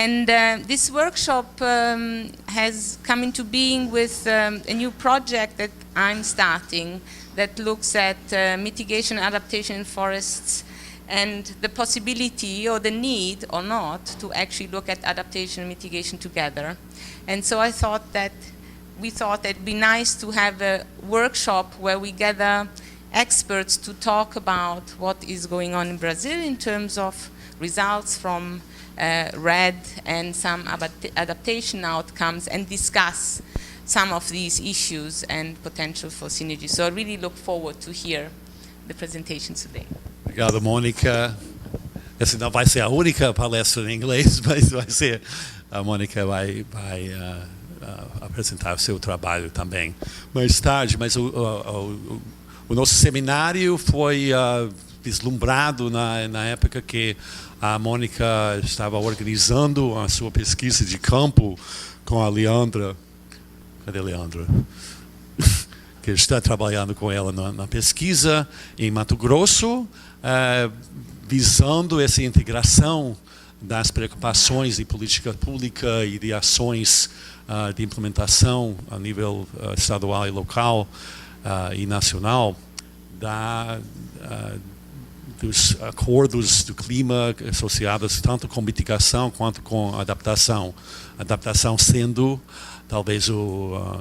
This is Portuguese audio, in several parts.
And this workshop has come into being with a new project that I'm starting that looks at mitigation and adaptation in forests and the possibility or the need or not to actually look at adaptation and mitigation together. And so we thought it'd be nice to have a workshop where we gather experts to talk about what is going on in Brazil in terms of results from REDD and some adaptation outcomes, and discuss some of these issues and potential for synergy. So I really look forward to hear the presentation today. Obrigado, Mônica. Essa não vai ser a única palestra em inglês, mas vai ser, a Mônica vai apresentar o seu trabalho também mais tarde. Mas o nosso seminário foi vislumbrado na época que a Mônica estava organizando a sua pesquisa de campo com a Leandra. Cadê a Leandra? Que está trabalhando com ela na pesquisa em Mato Grosso, visando essa integração das preocupações de política pública e de ações de implementação a nível estadual e local e nacional dos acordos do clima associados tanto com mitigação quanto com adaptação. Adaptação sendo talvez o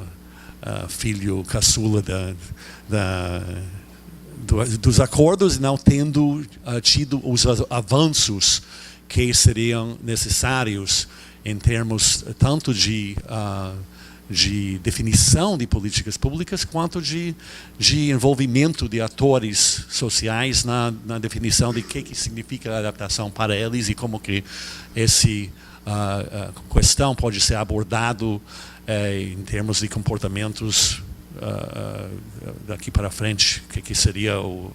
filho caçula dos acordos, não tendo tido os avanços que seriam necessários em termos tanto de definição de políticas públicas quanto de envolvimento de atores sociais na definição de que significa adaptação para eles e como que essa questão pode ser abordado em termos de comportamentos daqui para frente, que seria o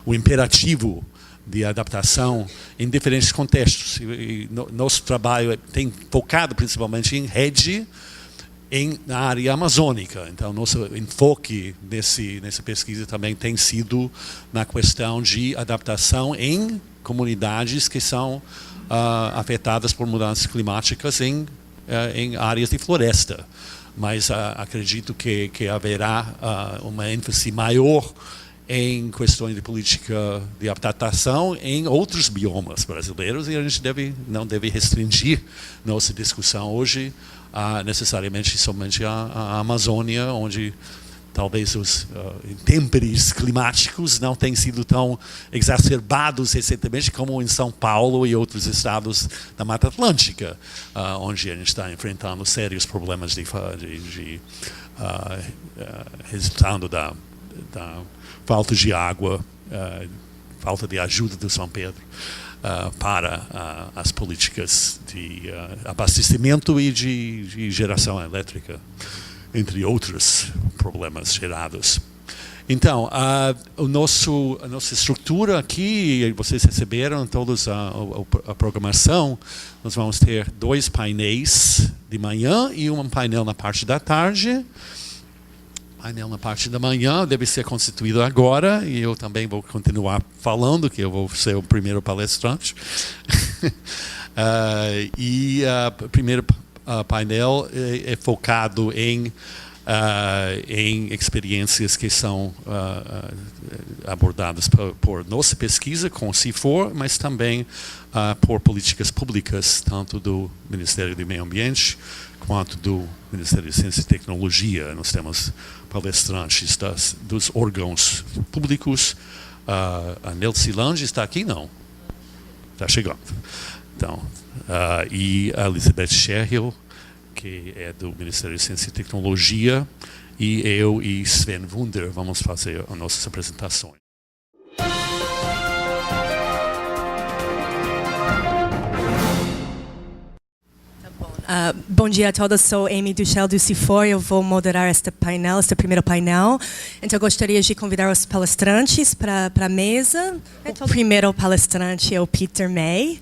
imperativo de adaptação em diferentes contextos. E nosso trabalho tem focado principalmente em rede na área amazônica. Então, nosso enfoque nessa pesquisa também tem sido na questão de adaptação em comunidades que são afetadas por mudanças climáticas em áreas de floresta. Mas acredito que haverá uma ênfase maior em questões de política de adaptação em outros biomas brasileiros, e a gente não deve restringir nossa discussão hoje necessariamente somente a Amazônia, onde talvez os intempéries climáticos não tenham sido tão exacerbados recentemente como em São Paulo e outros estados da Mata Atlântica, onde a gente está enfrentando sérios problemas resultando da falta de água, falta de ajuda do São Pedro para as políticas de abastecimento e de geração elétrica, entre outros problemas gerados. Então, a nossa estrutura aqui, vocês receberam todos a programação. Nós vamos ter 2 painéis de manhã e um painel na parte da tarde. O painel na parte da manhã deve ser constituído agora, e eu também vou continuar falando, que eu vou ser o primeiro palestrante. E o primeiro painel é focado em experiências que são abordadas por nossa pesquisa com o CIFOR, mas também por políticas públicas, tanto do Ministério do Meio Ambiente quanto do Ministério de Ciência e Tecnologia. Nós temos palestrantes dos órgãos públicos. A Nelcilândia está aqui? Não. Está chegando. Então, e a Elizabeth Sherrill, que é do Ministério de Ciência e Tecnologia, e eu e Sven Wunder vamos fazer as nossas apresentações. Bom dia a todos, sou Amy Duchel do CIFOR, eu vou moderar este primeiro painel. Então, eu gostaria de convidar os palestrantes para a mesa. O primeiro palestrante é o Peter May,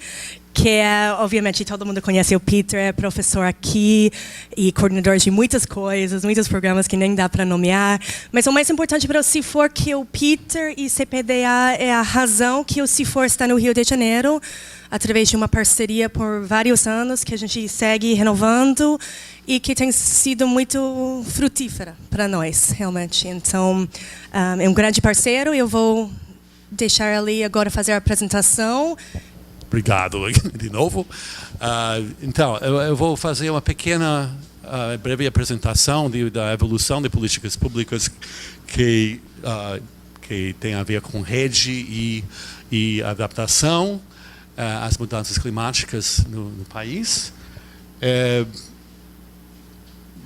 que é, obviamente, todo mundo conhece o Peter, é professor aqui e coordenador de muitas coisas, muitos programas que nem dá para nomear. Mas o mais importante para o CIFOR é que o Peter e CPDA é a razão que o CIFOR está no Rio de Janeiro, através de uma parceria por vários anos que a gente segue renovando e que tem sido muito frutífera para nós, realmente. Então, é um grande parceiro e eu vou deixar ele agora fazer a apresentação. Obrigado de novo. Então, eu vou fazer uma pequena, breve apresentação da evolução de políticas públicas que tem a ver com rede e adaptação às mudanças climáticas no país,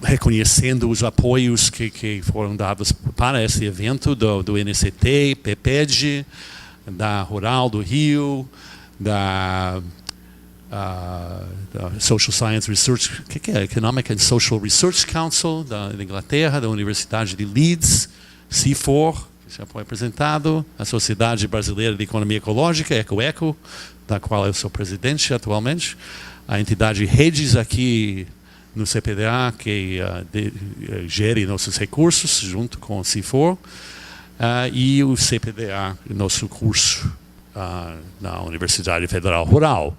reconhecendo os apoios que foram dados para esse evento do NCT, PEPED, da Rural do Rio, da Social Science Research, o que é? Economic and Social Research Council, da Inglaterra, da Universidade de Leeds, CIFOR, que já foi apresentado, a Sociedade Brasileira de Economia Ecológica, EcoEco, da qual eu sou presidente atualmente, a entidade Redes aqui no CPDA, que gere nossos recursos, junto com o CIFOR, e o CPDA, nosso curso na Universidade Federal Rural.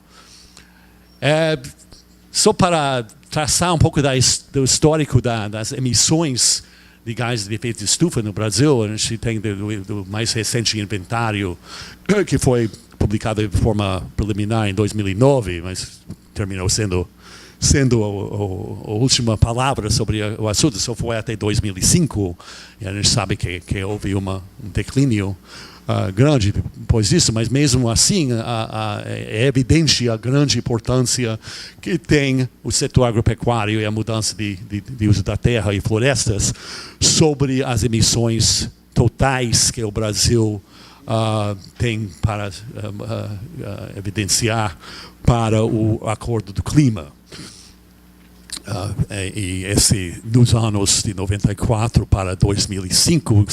Só para traçar um pouco do histórico das emissões de gases de efeito de estufa no Brasil, a gente tem do mais recente inventário, que foi publicado de forma preliminar em 2009, mas terminou sendo a última palavra sobre o assunto, só foi até 2005, e a gente sabe que houve um declínio grande depois disso, mas mesmo assim é evidente a grande importância que tem o setor agropecuário e a mudança de uso da terra e florestas sobre as emissões totais que o Brasil tem para evidenciar para o Acordo do Clima. E dos anos de 94 para 2005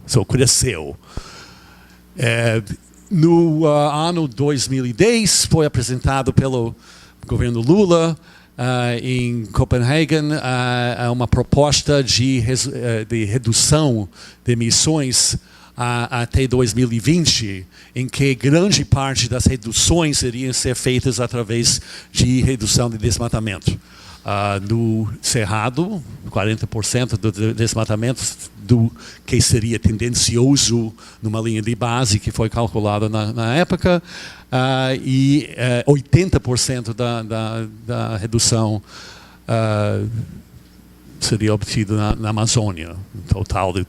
só cresceu. No ano 2010 foi apresentado pelo governo Lula em Copenhague uma proposta de redução de emissões até 2020, em que grande parte das reduções iriam ser feitas através de redução de desmatamento. No Cerrado, 40% do desmatamento do que seria tendencioso numa linha de base que foi calculada na época, e 80% da redução seria obtida na Amazônia, um total de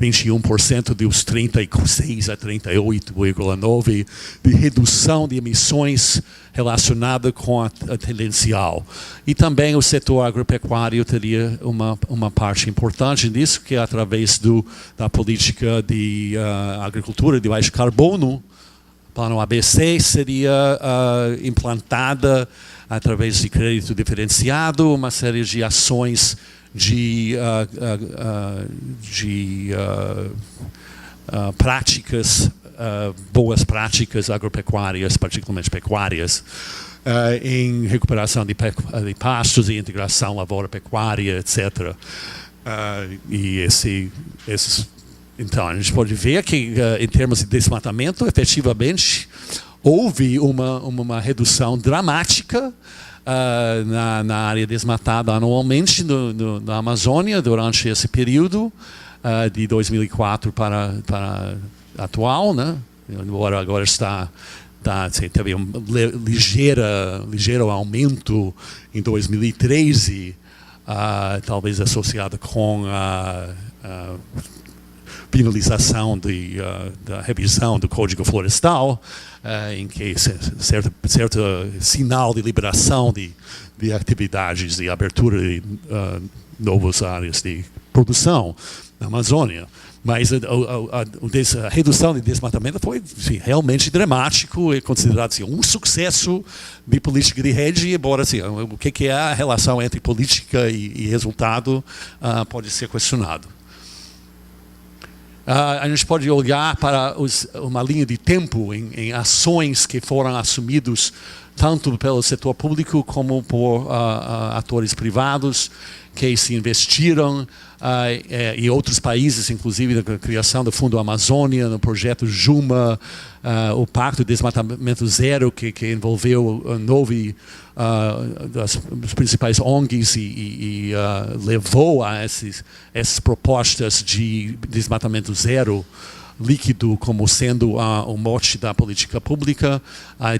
21% dos 36 a 38,9% de redução de emissões relacionada com a tendencial. E também o setor agropecuário teria uma parte importante nisso, que é através da política de agricultura de baixo carbono, plano ABC, seria implantada através de crédito diferenciado, uma série de ações de práticas, boas práticas agropecuárias, particularmente pecuárias, em recuperação de pastos e integração lavoura-pecuária, etc. Então, a gente pode ver que, em termos de desmatamento, efetivamente, houve uma redução dramática na área desmatada anualmente na Amazônia durante esse período de 2004 para atual, né? Agora teve um ligeiro aumento em 2013, talvez associado com a finalização da revisão do Código Florestal, em que certo sinal de liberação de atividades, de abertura de novas áreas de produção na Amazônia. Mas a redução de desmatamento foi realmente dramático e considerado um sucesso de política de rede, embora o que é a relação entre política e resultado pode ser questionado. a gente pode olhar para uma linha de tempo em ações que foram assumidas tanto pelo setor público como por atores privados que se investiram e outros países, inclusive na criação do Fundo Amazônia, no projeto Juma, o Pacto de Desmatamento Zero, que envolveu 9 das principais ONGs e levou a essas propostas de desmatamento zero líquido como sendo o mote da política pública.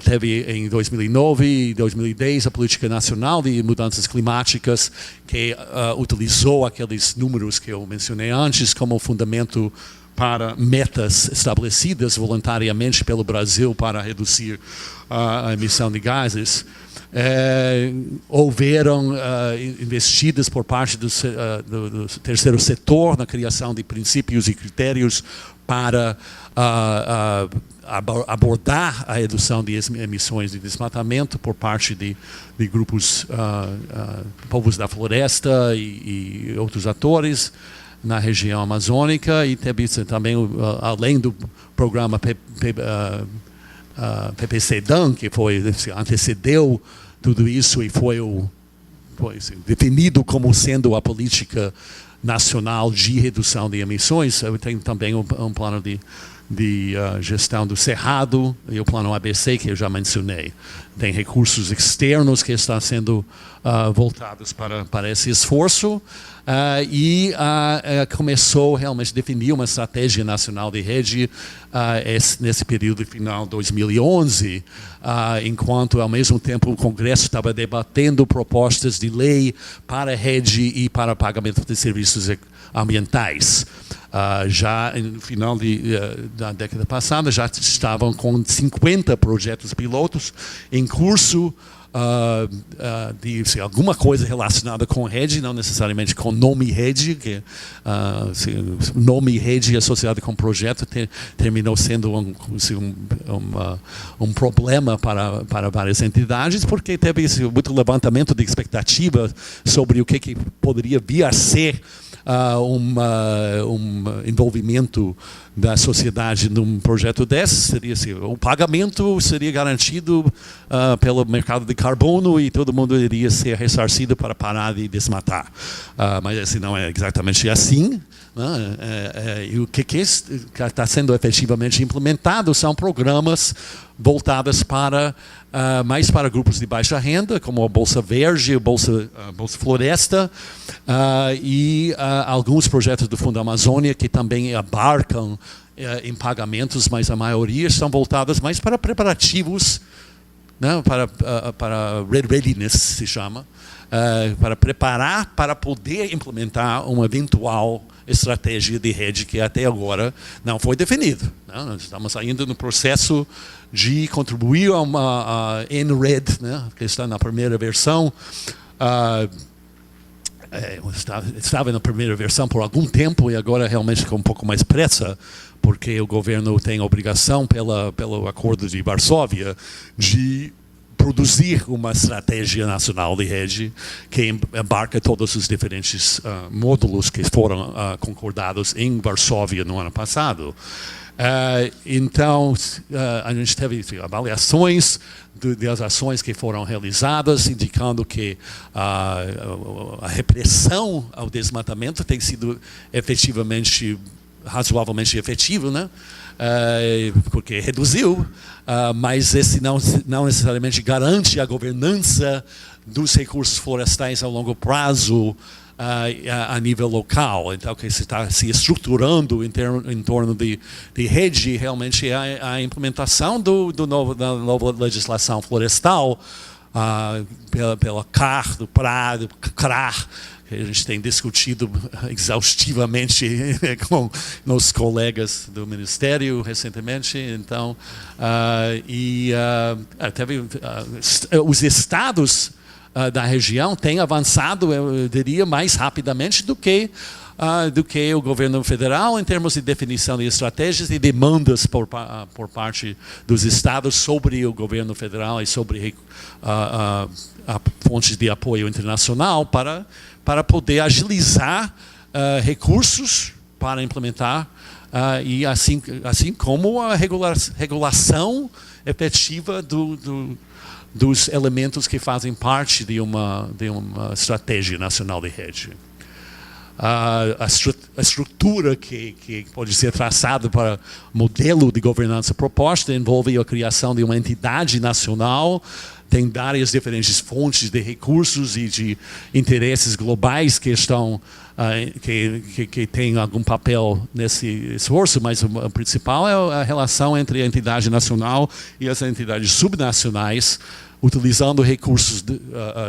Teve em 2009 e 2010 a Política Nacional de Mudanças Climáticas, que utilizou aqueles números que eu mencionei antes como fundamento para metas estabelecidas voluntariamente pelo Brasil para reduzir a emissão de gases. Houveram investidas por parte do terceiro setor na criação de princípios e critérios para abordar a redução de emissões de desmatamento por parte de grupos, povos da floresta e outros atores na região amazônica, e teve também, além do programa PPC-DAN, que antecedeu tudo isso e foi definido como sendo a política nacional de redução de emissões. Tem também um plano de gestão do Cerrado e o plano ABC, que eu já mencionei. Tem recursos externos que estão sendo voltados para esse esforço e começou realmente a definir uma estratégia nacional de rede nesse período final de 2011, enquanto ao mesmo tempo o Congresso estava debatendo propostas de lei para a rede e para pagamento de serviços ambientais. Já no final da década passada, já estavam com 50 projetos pilotos em curso de alguma coisa relacionada com rede, não necessariamente com nome rede, que nome rede associado com projeto terminou sendo um problema para várias entidades, porque teve muito levantamento de expectativa sobre o que poderia vir a ser envolvimento da sociedade num projeto desse. Seria assim, o pagamento seria garantido pelo mercado de carbono e todo mundo iria ser ressarcido para parar de desmatar. Mas assim, não é exatamente assim. E o que está sendo efetivamente implementado são programas voltados mais para grupos de baixa renda, como a Bolsa Verde, a Bolsa Floresta, e alguns projetos do Fundo Amazônia que também abarcam em pagamentos, mas a maioria estão voltadas mais para preparativos, né, para readiness, se chama, para preparar para poder implementar uma eventual estratégia de rede que até agora não foi definida. Nós estamos ainda no processo de contribuir a uma NRED, né, que está na primeira versão. Estava na primeira versão por algum tempo e agora realmente com um pouco mais pressa, porque o governo tem a obrigação pelo Acordo de Varsóvia de produzir uma estratégia nacional de rede que abarca todos os diferentes módulos que foram concordados em Varsóvia no ano passado. Então, a gente teve avaliações das ações que foram realizadas, indicando que a repressão ao desmatamento tem sido efetivamente, razoavelmente efetivo, né? Porque reduziu, mas esse não necessariamente garante a governança dos recursos florestais a longo prazo a nível local. Então, que se está se estruturando em torno de rede, realmente é a implementação da nova legislação florestal, pela CAR, do PRA, do CRAR, que a gente tem discutido exaustivamente com nossos colegas do Ministério recentemente. Então, os estados da região têm avançado, eu diria, mais rapidamente do que o governo federal em termos de definição de estratégias e demandas por parte dos estados sobre o governo federal e sobre fontes de apoio internacional para poder agilizar recursos para implementar e assim como a regulação efetiva dos elementos que fazem parte de uma estratégia nacional de rede. A estrutura que pode ser traçada para o modelo de governança proposta envolve a criação de uma entidade nacional, tem várias diferentes fontes de recursos e de interesses globais que estão que têm algum papel nesse esforço, mas o principal é a relação entre a entidade nacional e as entidades subnacionais, utilizando recursos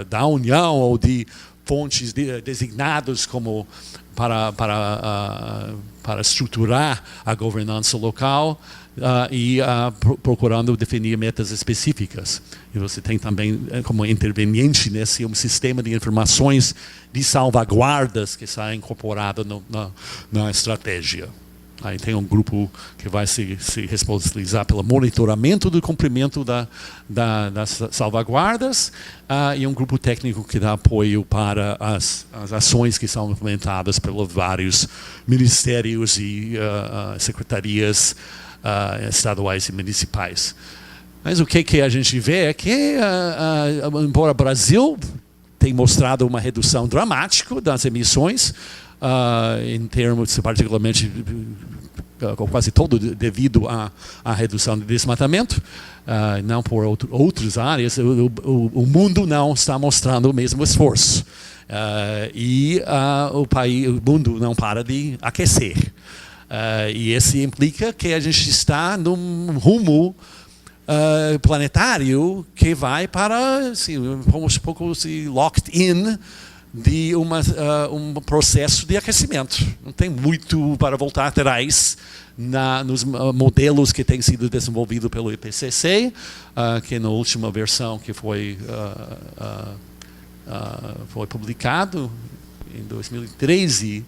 da União ou de fontes designadas como para estruturar a governança local e procurando definir metas específicas. E você tem também como interveniente nesse um sistema de informações de salvaguardas que está incorporado na estratégia. Aí tem um grupo que vai se responsabilizar pelo monitoramento do cumprimento das salvaguardas e um grupo técnico que dá apoio para as ações que são implementadas pelos vários ministérios e secretarias estaduais e municipais. Mas o que a gente vê é que, embora o Brasil tenha mostrado uma redução dramática das emissões, em termos, particularmente, quase todo devido à redução de desmatamento, não por outras áreas, o mundo não está mostrando o mesmo esforço. E o mundo não para de aquecer. E isso implica que a gente está num rumo planetário que vai para, assim, um pouco locked in de um processo de aquecimento. Não tem muito para voltar atrás nos modelos que têm sido desenvolvidos pelo IPCC, que na última versão que foi publicado em 2013,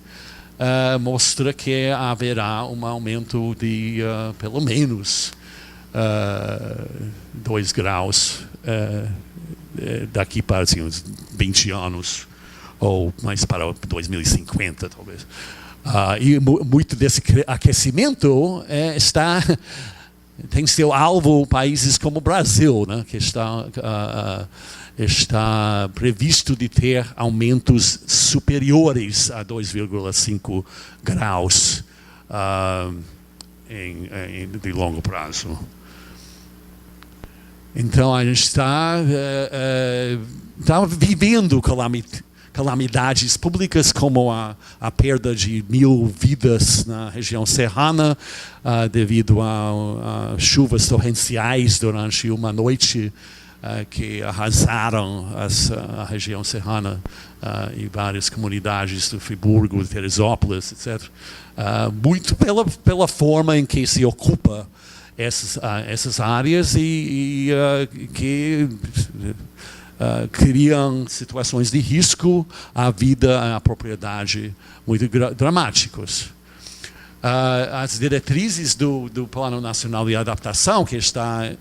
mostra que haverá um aumento de pelo menos 2 graus daqui para assim, uns 20 anos, ou mais para 2050, talvez. E muito desse aquecimento tem seu alvo países como o Brasil, né, que está previsto de ter aumentos superiores a 2,5 graus de longo prazo. Então a gente está vivendo calamidades públicas como a perda de 1.000 vidas na região serrana devido a chuvas torrenciais durante uma noite que arrasaram a região serrana e várias comunidades do Friburgo, Teresópolis, etc. Muito pela forma em que se ocupa essas áreas e que criam situações de risco à vida, à propriedade muito dramáticos. As diretrizes do Plano Nacional de Adaptação, que está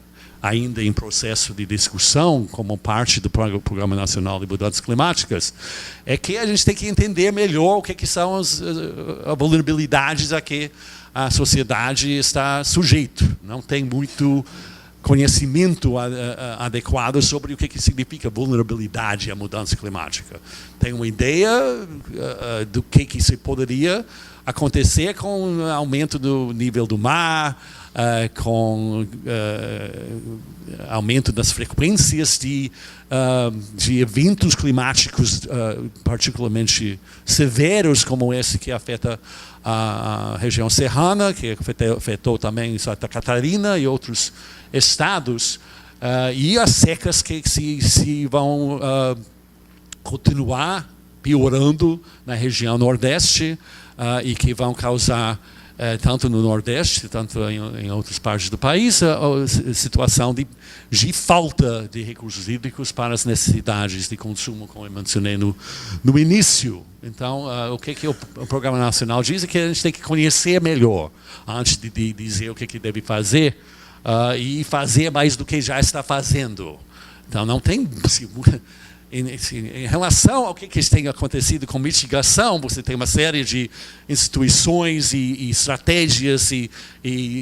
ainda em processo de discussão como parte do Programa Nacional de Mudanças Climáticas, é que a gente tem que entender melhor o que são as vulnerabilidades a que a sociedade está sujeita. Não tem muito conhecimento adequado sobre o que significa vulnerabilidade à mudança climática. Tem uma ideia do que se poderia acontecer com o aumento do nível do mar, com aumento das frequências de eventos climáticos particularmente severos, como esse que afeta a região serrana, que afetou também Santa Catarina e outros estados, e as secas que se vão continuar piorando na região Nordeste e que vão causar tanto no Nordeste, tanto em outras partes do país, a situação de falta de recursos hídricos para as necessidades de consumo, como eu mencionei no início. Então, o que o Programa Nacional diz é que a gente tem que conhecer melhor antes de dizer o que deve fazer e fazer mais do que já está fazendo. Então, não tem em relação ao que tem acontecido com mitigação, você tem uma série de instituições e estratégias e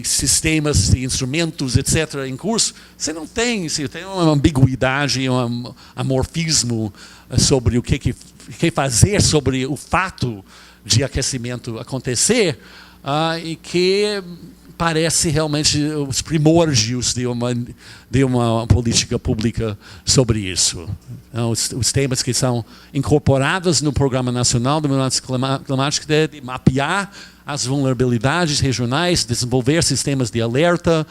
sistemas e instrumentos, etc., em curso. Você tem uma ambiguidade, um amorfismo sobre o que fazer sobre o fato de aquecimento acontecer, e que parece realmente os primórdios de uma política pública sobre isso. Então, os temas que são incorporados no Programa Nacional de Mudança Climática é de mapear as vulnerabilidades regionais, desenvolver sistemas de alerta,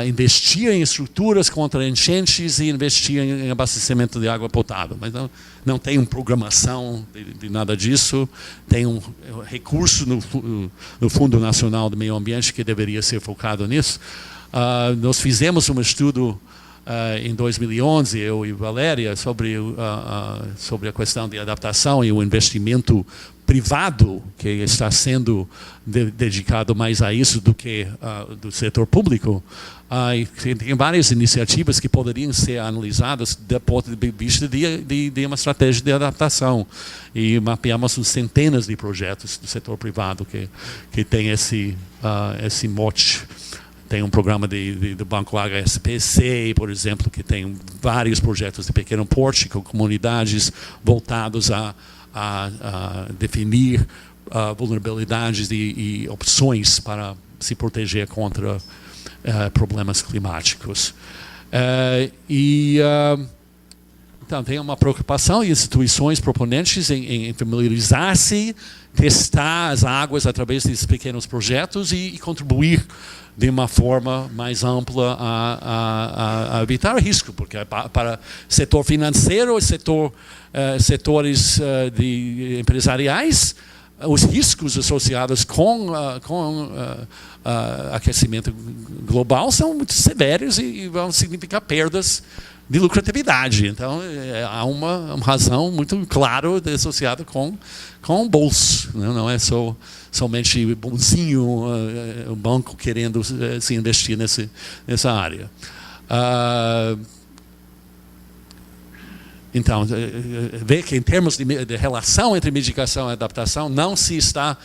investir em estruturas contra enchentes e investir em abastecimento de água potável. Mas não tem uma programação de nada disso. Tem um recurso no Fundo Nacional do Meio Ambiente que deveria ser focado nisso. Nós fizemos um estudo em 2011, eu e Valéria, sobre a questão de adaptação e o investimento privado que está sendo dedicado mais a isso do que do setor público. Tem várias iniciativas que poderiam ser analisadas do ponto de vista de uma estratégia de adaptação. E mapeamos centenas de projetos do setor privado que tem esse mote. Tem um programa do Banco HSBC, por exemplo, que tem vários projetos de pequeno porte com comunidades voltados a definir vulnerabilidades e opções para se proteger contra problemas climáticos. Então, tem uma preocupação em instituições proponentes em familiarizar-se, testar as águas através desses pequenos projetos e contribuir de uma forma mais ampla a evitar risco, porque para setor financeiro e setores empresariais, os riscos associados com aquecimento global são muito severos e vão significar perdas de lucratividade. Então, há uma razão muito clara associada com o bolso. Não é somente bonzinho o banco querendo se investir nessa área. Então, vê que em termos de relação entre mitigação e adaptação, não se está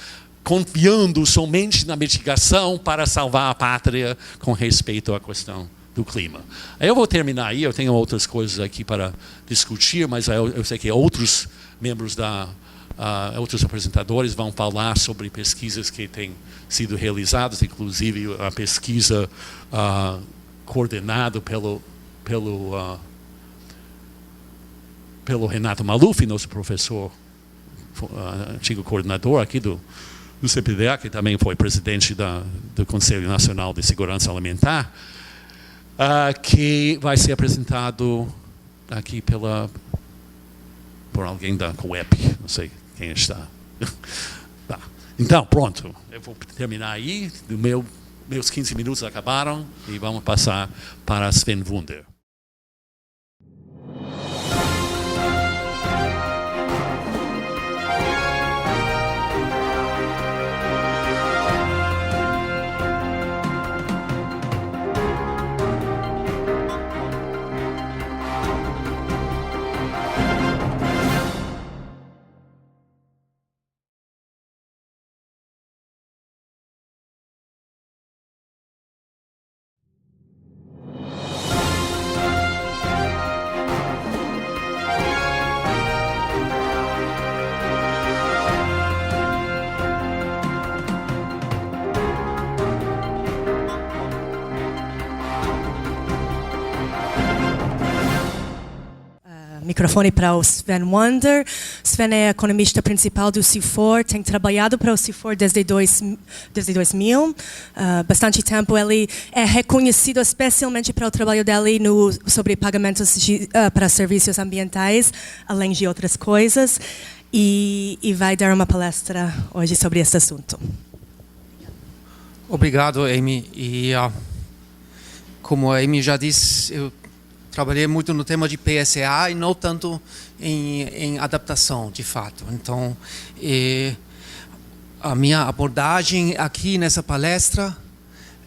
confiando somente na mitigação para salvar a pátria com respeito à questão do clima. Eu vou terminar aí, eu tenho outras coisas aqui para discutir, mas eu sei que outros membros outros apresentadores vão falar sobre pesquisas que têm sido realizadas, inclusive a pesquisa coordenada pelo Renato Maluf, nosso professor, antigo coordenador aqui do CPDA, que também foi presidente do Conselho Nacional de Segurança Alimentar, que vai ser apresentado aqui por alguém da COEP, não sei quem está. Tá. Então, pronto, eu vou terminar aí, meus 15 minutos acabaram e vamos passar para Sven Wunder. Microfone para o Sven Wunder. Sven é economista principal do CIFOR, tem trabalhado para o CIFOR desde 2000. Bastante tempo. Ele é reconhecido especialmente para o trabalho dele sobre pagamentos para serviços ambientais, além de outras coisas. E vai dar uma palestra hoje sobre esse assunto. Obrigado, Amy. E como a Amy já disse, eu trabalhei muito no tema de PSA e não tanto em adaptação, de fato. Então, a minha abordagem aqui nessa palestra,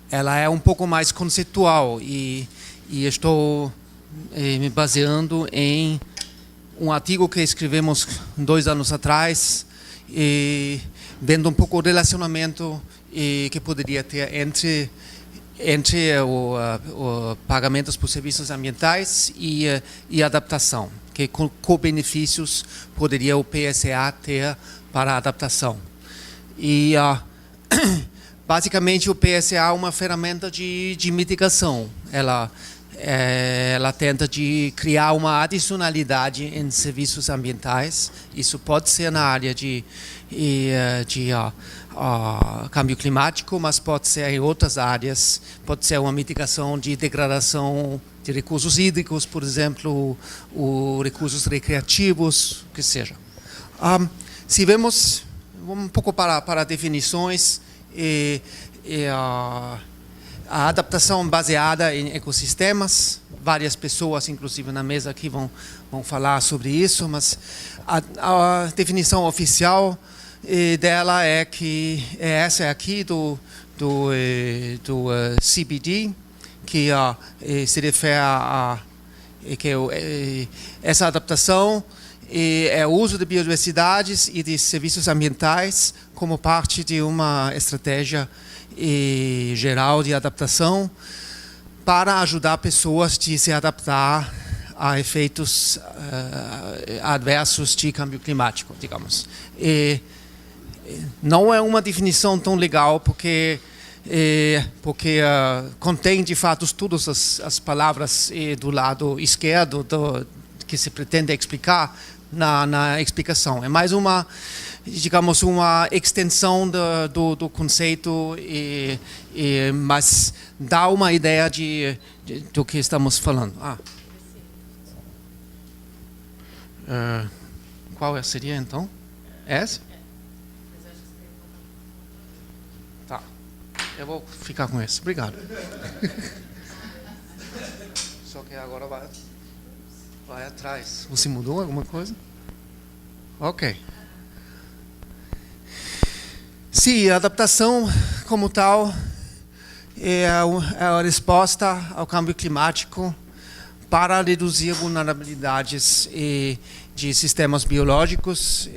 ela é um pouco mais conceitual e estou me baseando em um artigo que escrevemos 2 anos atrás, vendo um pouco o relacionamento que poderia ter entre o pagamentos por serviços ambientais e adaptação, que co-benefícios poderia o PSA ter para a adaptação. E basicamente o PSA é uma ferramenta de mitigação. Ela tenta de criar uma adicionalidade em serviços ambientais. Isso pode ser na área de câmbio climático, mas pode ser em outras áreas. Pode ser uma mitigação de degradação de recursos hídricos, por exemplo, recursos recreativos, o que seja. Se vamos um pouco para definições, a adaptação baseada em ecossistemas, várias pessoas, inclusive na mesa aqui, vão falar sobre isso, mas a definição oficial dela é que essa é aqui do CBD, que se refere a que essa adaptação é o uso de biodiversidades e de serviços ambientais como parte de uma estratégia geral de adaptação para ajudar pessoas a se adaptar a efeitos adversos de câmbio climático, digamos. Não é uma definição tão legal porque contém de fato todas as palavras do lado esquerdo que se pretende explicar na explicação. É mais uma, digamos, uma extensão do conceito, mas dá uma ideia do que estamos falando. Qual seria então? Essa? Tá. Eu vou ficar com esse. Obrigado. Só que agora vai atrás. Você mudou alguma coisa? Ok. Sim, a adaptação como tal é a resposta ao câmbio climático para reduzir vulnerabilidades de sistemas biológicos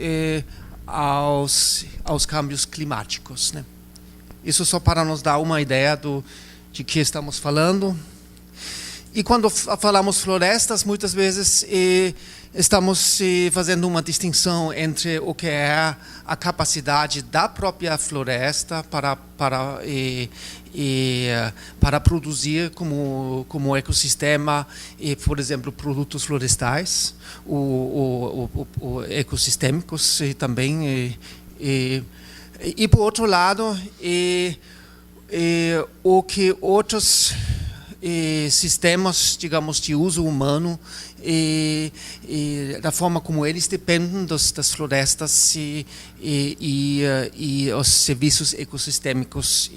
aos câmbios climáticos, né? Isso só para nos dar uma ideia de que estamos falando. E quando falamos florestas, muitas vezes estamos fazendo uma distinção entre o que é a capacidade da própria floresta para produzir como ecossistema, por exemplo, produtos florestais, ecossistêmicos também. E por outro lado, o que outros sistemas, digamos, de uso humano da forma como eles dependem das florestas e os serviços ecossistêmicos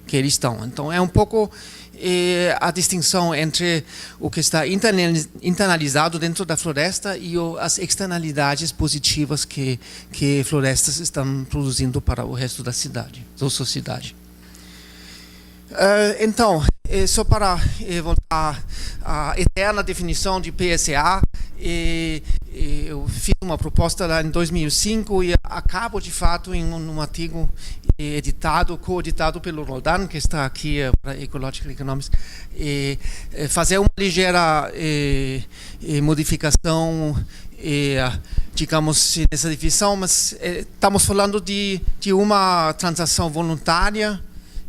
que eles estão. Então, é um pouco a distinção entre o que está internalizado dentro da floresta e as externalidades positivas que florestas estão produzindo para o resto da cidade, da sociedade. Então, só para voltar à eterna definição de PSA, eu fiz uma proposta lá em 2005 e acabo, de fato, em um artigo co-editado pelo Roldan, que está aqui para Ecological Economics, fazer uma ligeira modificação, digamos, nessa definição, mas estamos falando de uma transação voluntária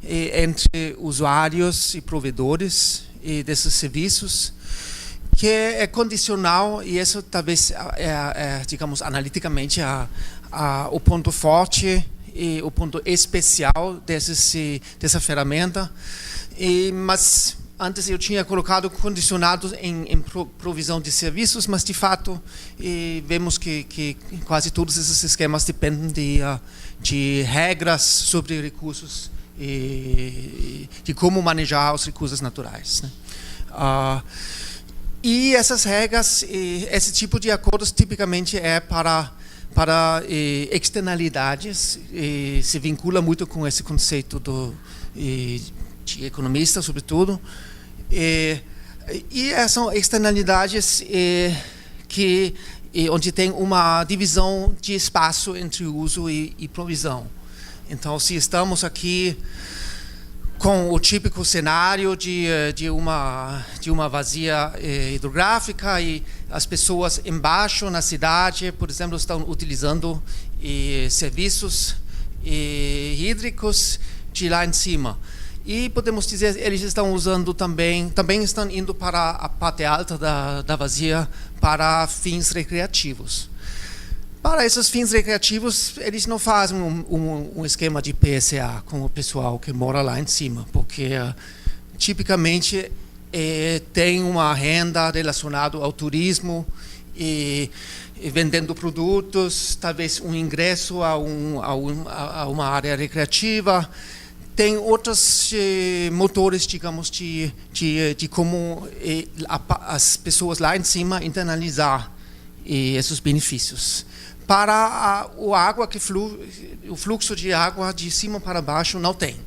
entre usuários e provedores desses serviços, que é condicional, e isso talvez digamos, analiticamente o ponto forte e o ponto especial dessa ferramenta. Mas antes eu tinha colocado condicionados em provisão de serviços, mas de fato vemos que quase todos esses esquemas dependem de regras sobre recursos de como manejar os recursos naturais, né? E essas regras, esse tipo de acordos tipicamente é para externalidades, se vincula muito com esse conceito de economista, sobretudo, e são externalidades que e onde tem uma divisão de espaço entre uso e provisão. Então, se estamos aqui com o típico cenário de uma vazia hidrográfica e as pessoas embaixo na cidade, por exemplo, estão utilizando serviços hídricos de lá em cima. E podemos dizer, eles estão usando também estão indo para a parte alta da vazia para fins recreativos. Para esses fins recreativos, eles não fazem um esquema de PSA com o pessoal que mora lá em cima, porque tipicamente tem uma renda relacionada ao turismo e vendendo produtos, talvez um ingresso a uma área recreativa. Tem outros motores, digamos, de como as pessoas lá em cima internalizar esses benefícios. Para o água o fluxo de água de cima para baixo não tem.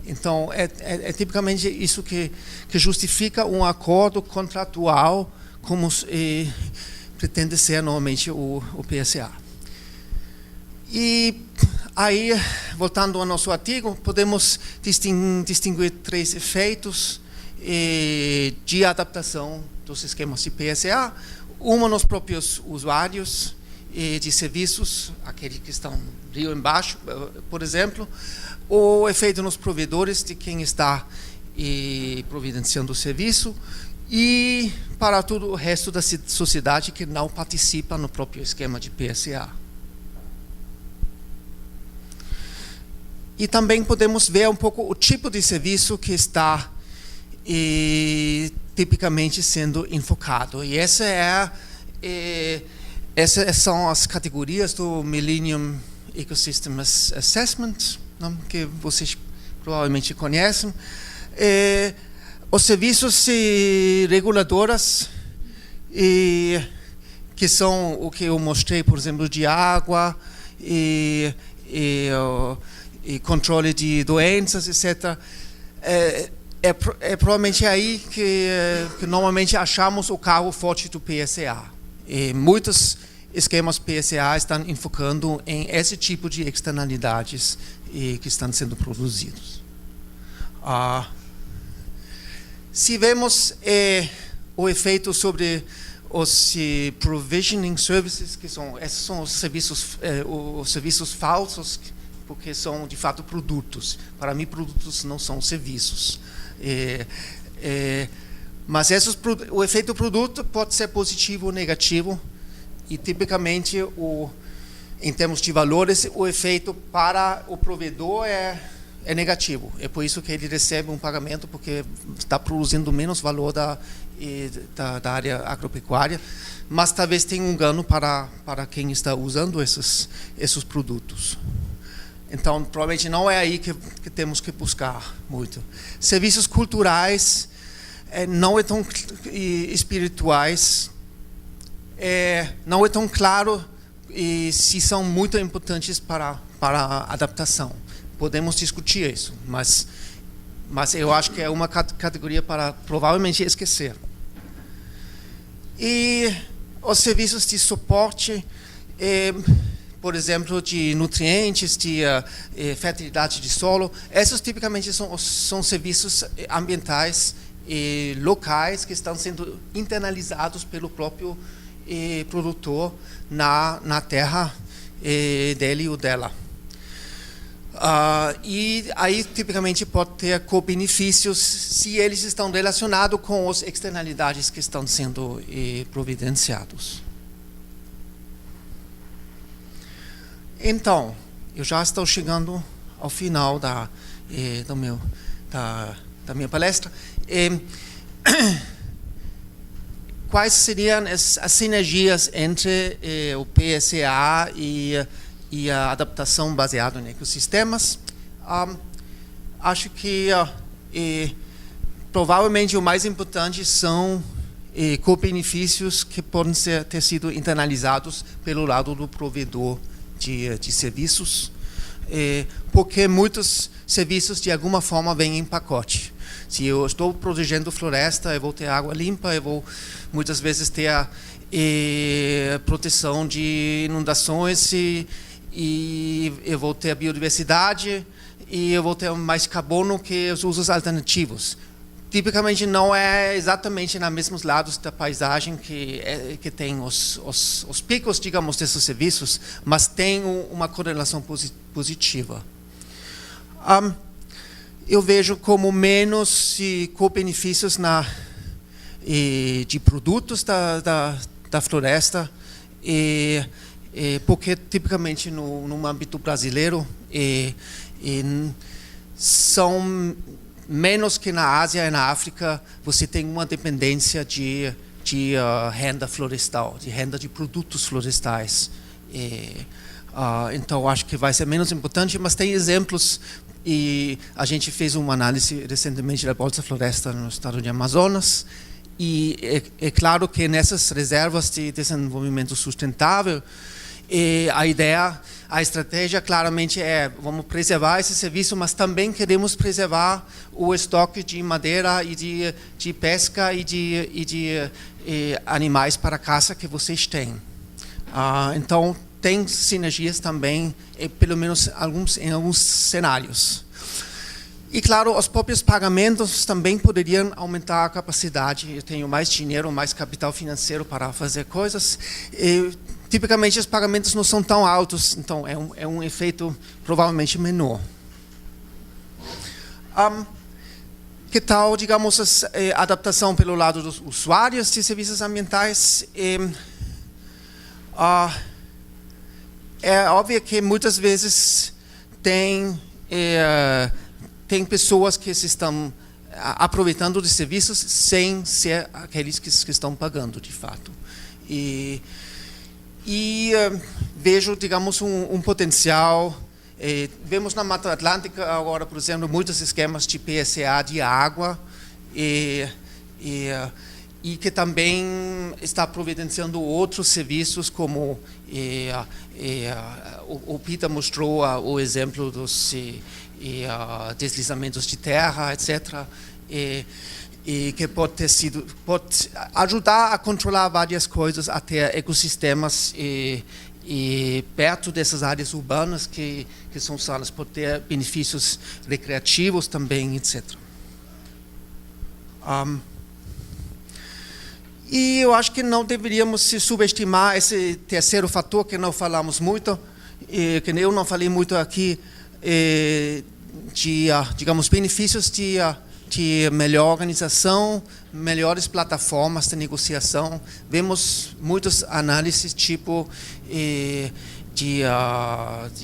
Então, é tipicamente isso que justifica um acordo contratual como pretende ser normalmente o PSA. E aí, voltando ao nosso artigo, podemos distinguir 3 efeitos de adaptação dos esquemas de PSA. Uma nos próprios usuários de serviços, aqueles que estão rio embaixo, por exemplo, o efeito nos provedores de quem está providenciando o serviço e para todo o resto da sociedade que não participa no próprio esquema de PSA. E também podemos ver um pouco o tipo de serviço que está tipicamente sendo enfocado. E essas são as categorias do Millennium Ecosystem Assessment, né, que vocês provavelmente conhecem. Os serviços reguladoras, que são o que eu mostrei, por exemplo, de água e controle de doenças, etc. Provavelmente aí que normalmente achamos o carro forte do PSA. E muitos esquemas PSA estão enfocando em esse tipo de externalidades que estão sendo produzidos. Se vemos o efeito sobre os provisioning services, esses são os serviços falsos, porque são de fato produtos. Para mim, produtos não são serviços. Mas o efeito produto pode ser positivo ou negativo, e tipicamente, em termos de valores, o efeito para o provedor é negativo. É por isso que ele recebe um pagamento, porque está produzindo menos valor da área agropecuária, mas talvez tenha um ganho para quem está usando esses produtos. Então, provavelmente não é aí que temos que buscar muito. Serviços culturais não é tão espirituais, não é tão claro se são muito importantes para a adaptação. Podemos discutir isso, mas eu acho que é uma categoria para provavelmente esquecer. E os serviços de suporte, por exemplo, de nutrientes, de fertilidade de solo, esses tipicamente são serviços ambientais e locais que estão sendo internalizados pelo próprio produtor na terra dele ou dela. E aí tipicamente pode ter co-benefícios se eles estão relacionados com as externalidades que estão sendo providenciados. Então, eu já estou chegando ao final da minha palestra. Quais seriam as sinergias entre o PSA e a adaptação baseada em ecossistemas? Acho que provavelmente o mais importante são co-benefícios que podem ter sido internalizados pelo lado do provedor de serviços, porque muitos serviços de alguma forma vêm em pacote. Se eu estou protegendo floresta, eu vou ter água limpa, eu vou muitas vezes ter a proteção de inundações e eu vou ter a biodiversidade e eu vou ter mais carbono que os usos alternativos. Tipicamente não é exatamente nos mesmos lados da paisagem que tem os picos, digamos, desses serviços, mas tem uma correlação positiva. Eu vejo como menos co-benefícios de produtos da floresta, porque tipicamente no âmbito brasileiro são menos que na Ásia e na África, você tem uma dependência de renda florestal, de renda de produtos florestais. Então, acho que vai ser menos importante, mas tem exemplos, e a gente fez uma análise recentemente da Bolsa Floresta no estado de Amazonas, e é claro que nessas reservas de desenvolvimento sustentável, a estratégia claramente vamos preservar esse serviço, mas também queremos preservar o estoque de madeira e de pesca e de animais para caça que vocês têm. Então, tem sinergias também, pelo menos em alguns cenários. E, claro, os próprios pagamentos também poderiam aumentar a capacidade. Eu tenho mais dinheiro, mais capital financeiro para fazer coisas. Tipicamente, os pagamentos não são tão altos, então é um efeito provavelmente menor. Que tal, digamos, a adaptação pelo lado dos usuários de serviços ambientais? É óbvio que muitas vezes tem pessoas que se estão aproveitando de serviços sem ser aqueles que estão pagando, de fato. Vejo, digamos, um potencial. Vemos na Mata Atlântica agora, por exemplo, muitos esquemas de PSA de água e que também está providenciando outros serviços, como o Peter mostrou o exemplo dos deslizamentos de terra, etc. E que pode ajudar a controlar várias coisas, até ecossistemas e perto dessas áreas urbanas que são usadas, pode ter benefícios recreativos também, etc. E eu acho que não deveríamos se subestimar esse terceiro fator que não falamos muito, que eu não falei muito aqui, digamos, benefícios de melhor organização, melhores plataformas de negociação. Vemos muitas análises tipo de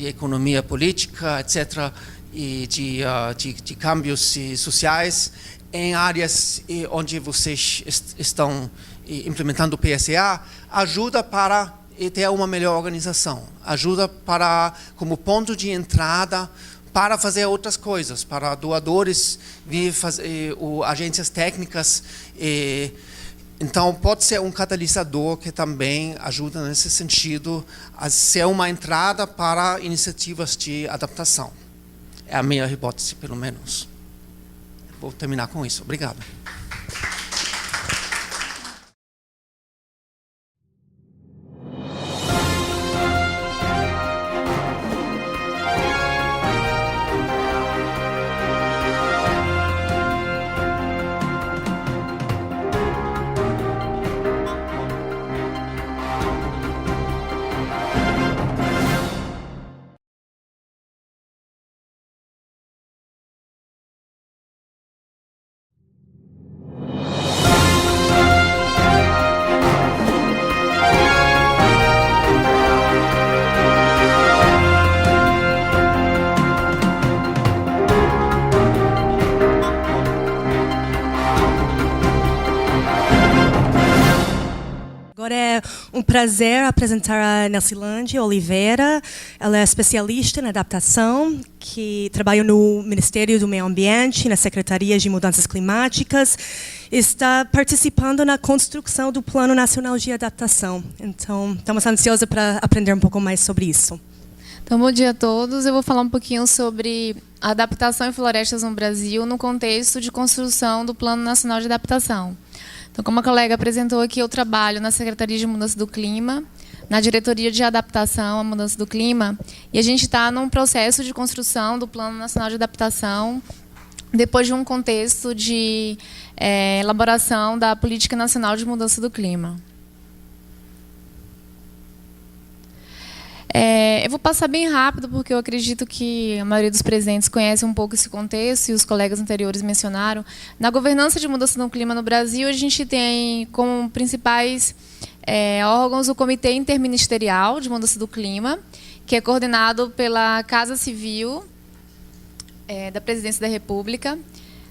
economia política, etc., e de câmbios sociais em áreas onde vocês estão implementando o PSA, ajuda para ter uma melhor organização, ajuda como ponto de entrada para fazer outras coisas, para doadores vir fazer, agências técnicas. Então, pode ser um catalisador que também ajuda nesse sentido a ser uma entrada para iniciativas de adaptação. É a minha hipótese, pelo menos. Vou terminar com isso. Obrigado. Agora é um prazer apresentar a Nelcilândia Oliveira. Ela é especialista em adaptação, que trabalha no Ministério do Meio Ambiente, na Secretaria de Mudanças Climáticas. Está participando na construção do Plano Nacional de Adaptação. Então, estamos ansiosos para aprender um pouco mais sobre isso. Então, bom dia a todos. Eu vou falar um pouquinho sobre a adaptação em florestas no Brasil no contexto de construção do Plano Nacional de Adaptação. Então, como a colega apresentou aqui, eu trabalho na Secretaria de Mudança do Clima, na Diretoria de Adaptação à Mudança do Clima, e a gente está num processo de construção do Plano Nacional de Adaptação, depois de um contexto de elaboração da Política Nacional de Mudança do Clima. Eu vou passar bem rápido, porque eu acredito que a maioria dos presentes conhece um pouco esse contexto, e os colegas anteriores mencionaram. Na governança de mudança do clima no Brasil, a gente tem como principais órgãos o Comitê Interministerial de Mudança do Clima, que é coordenado pela Casa Civil da Presidência da República.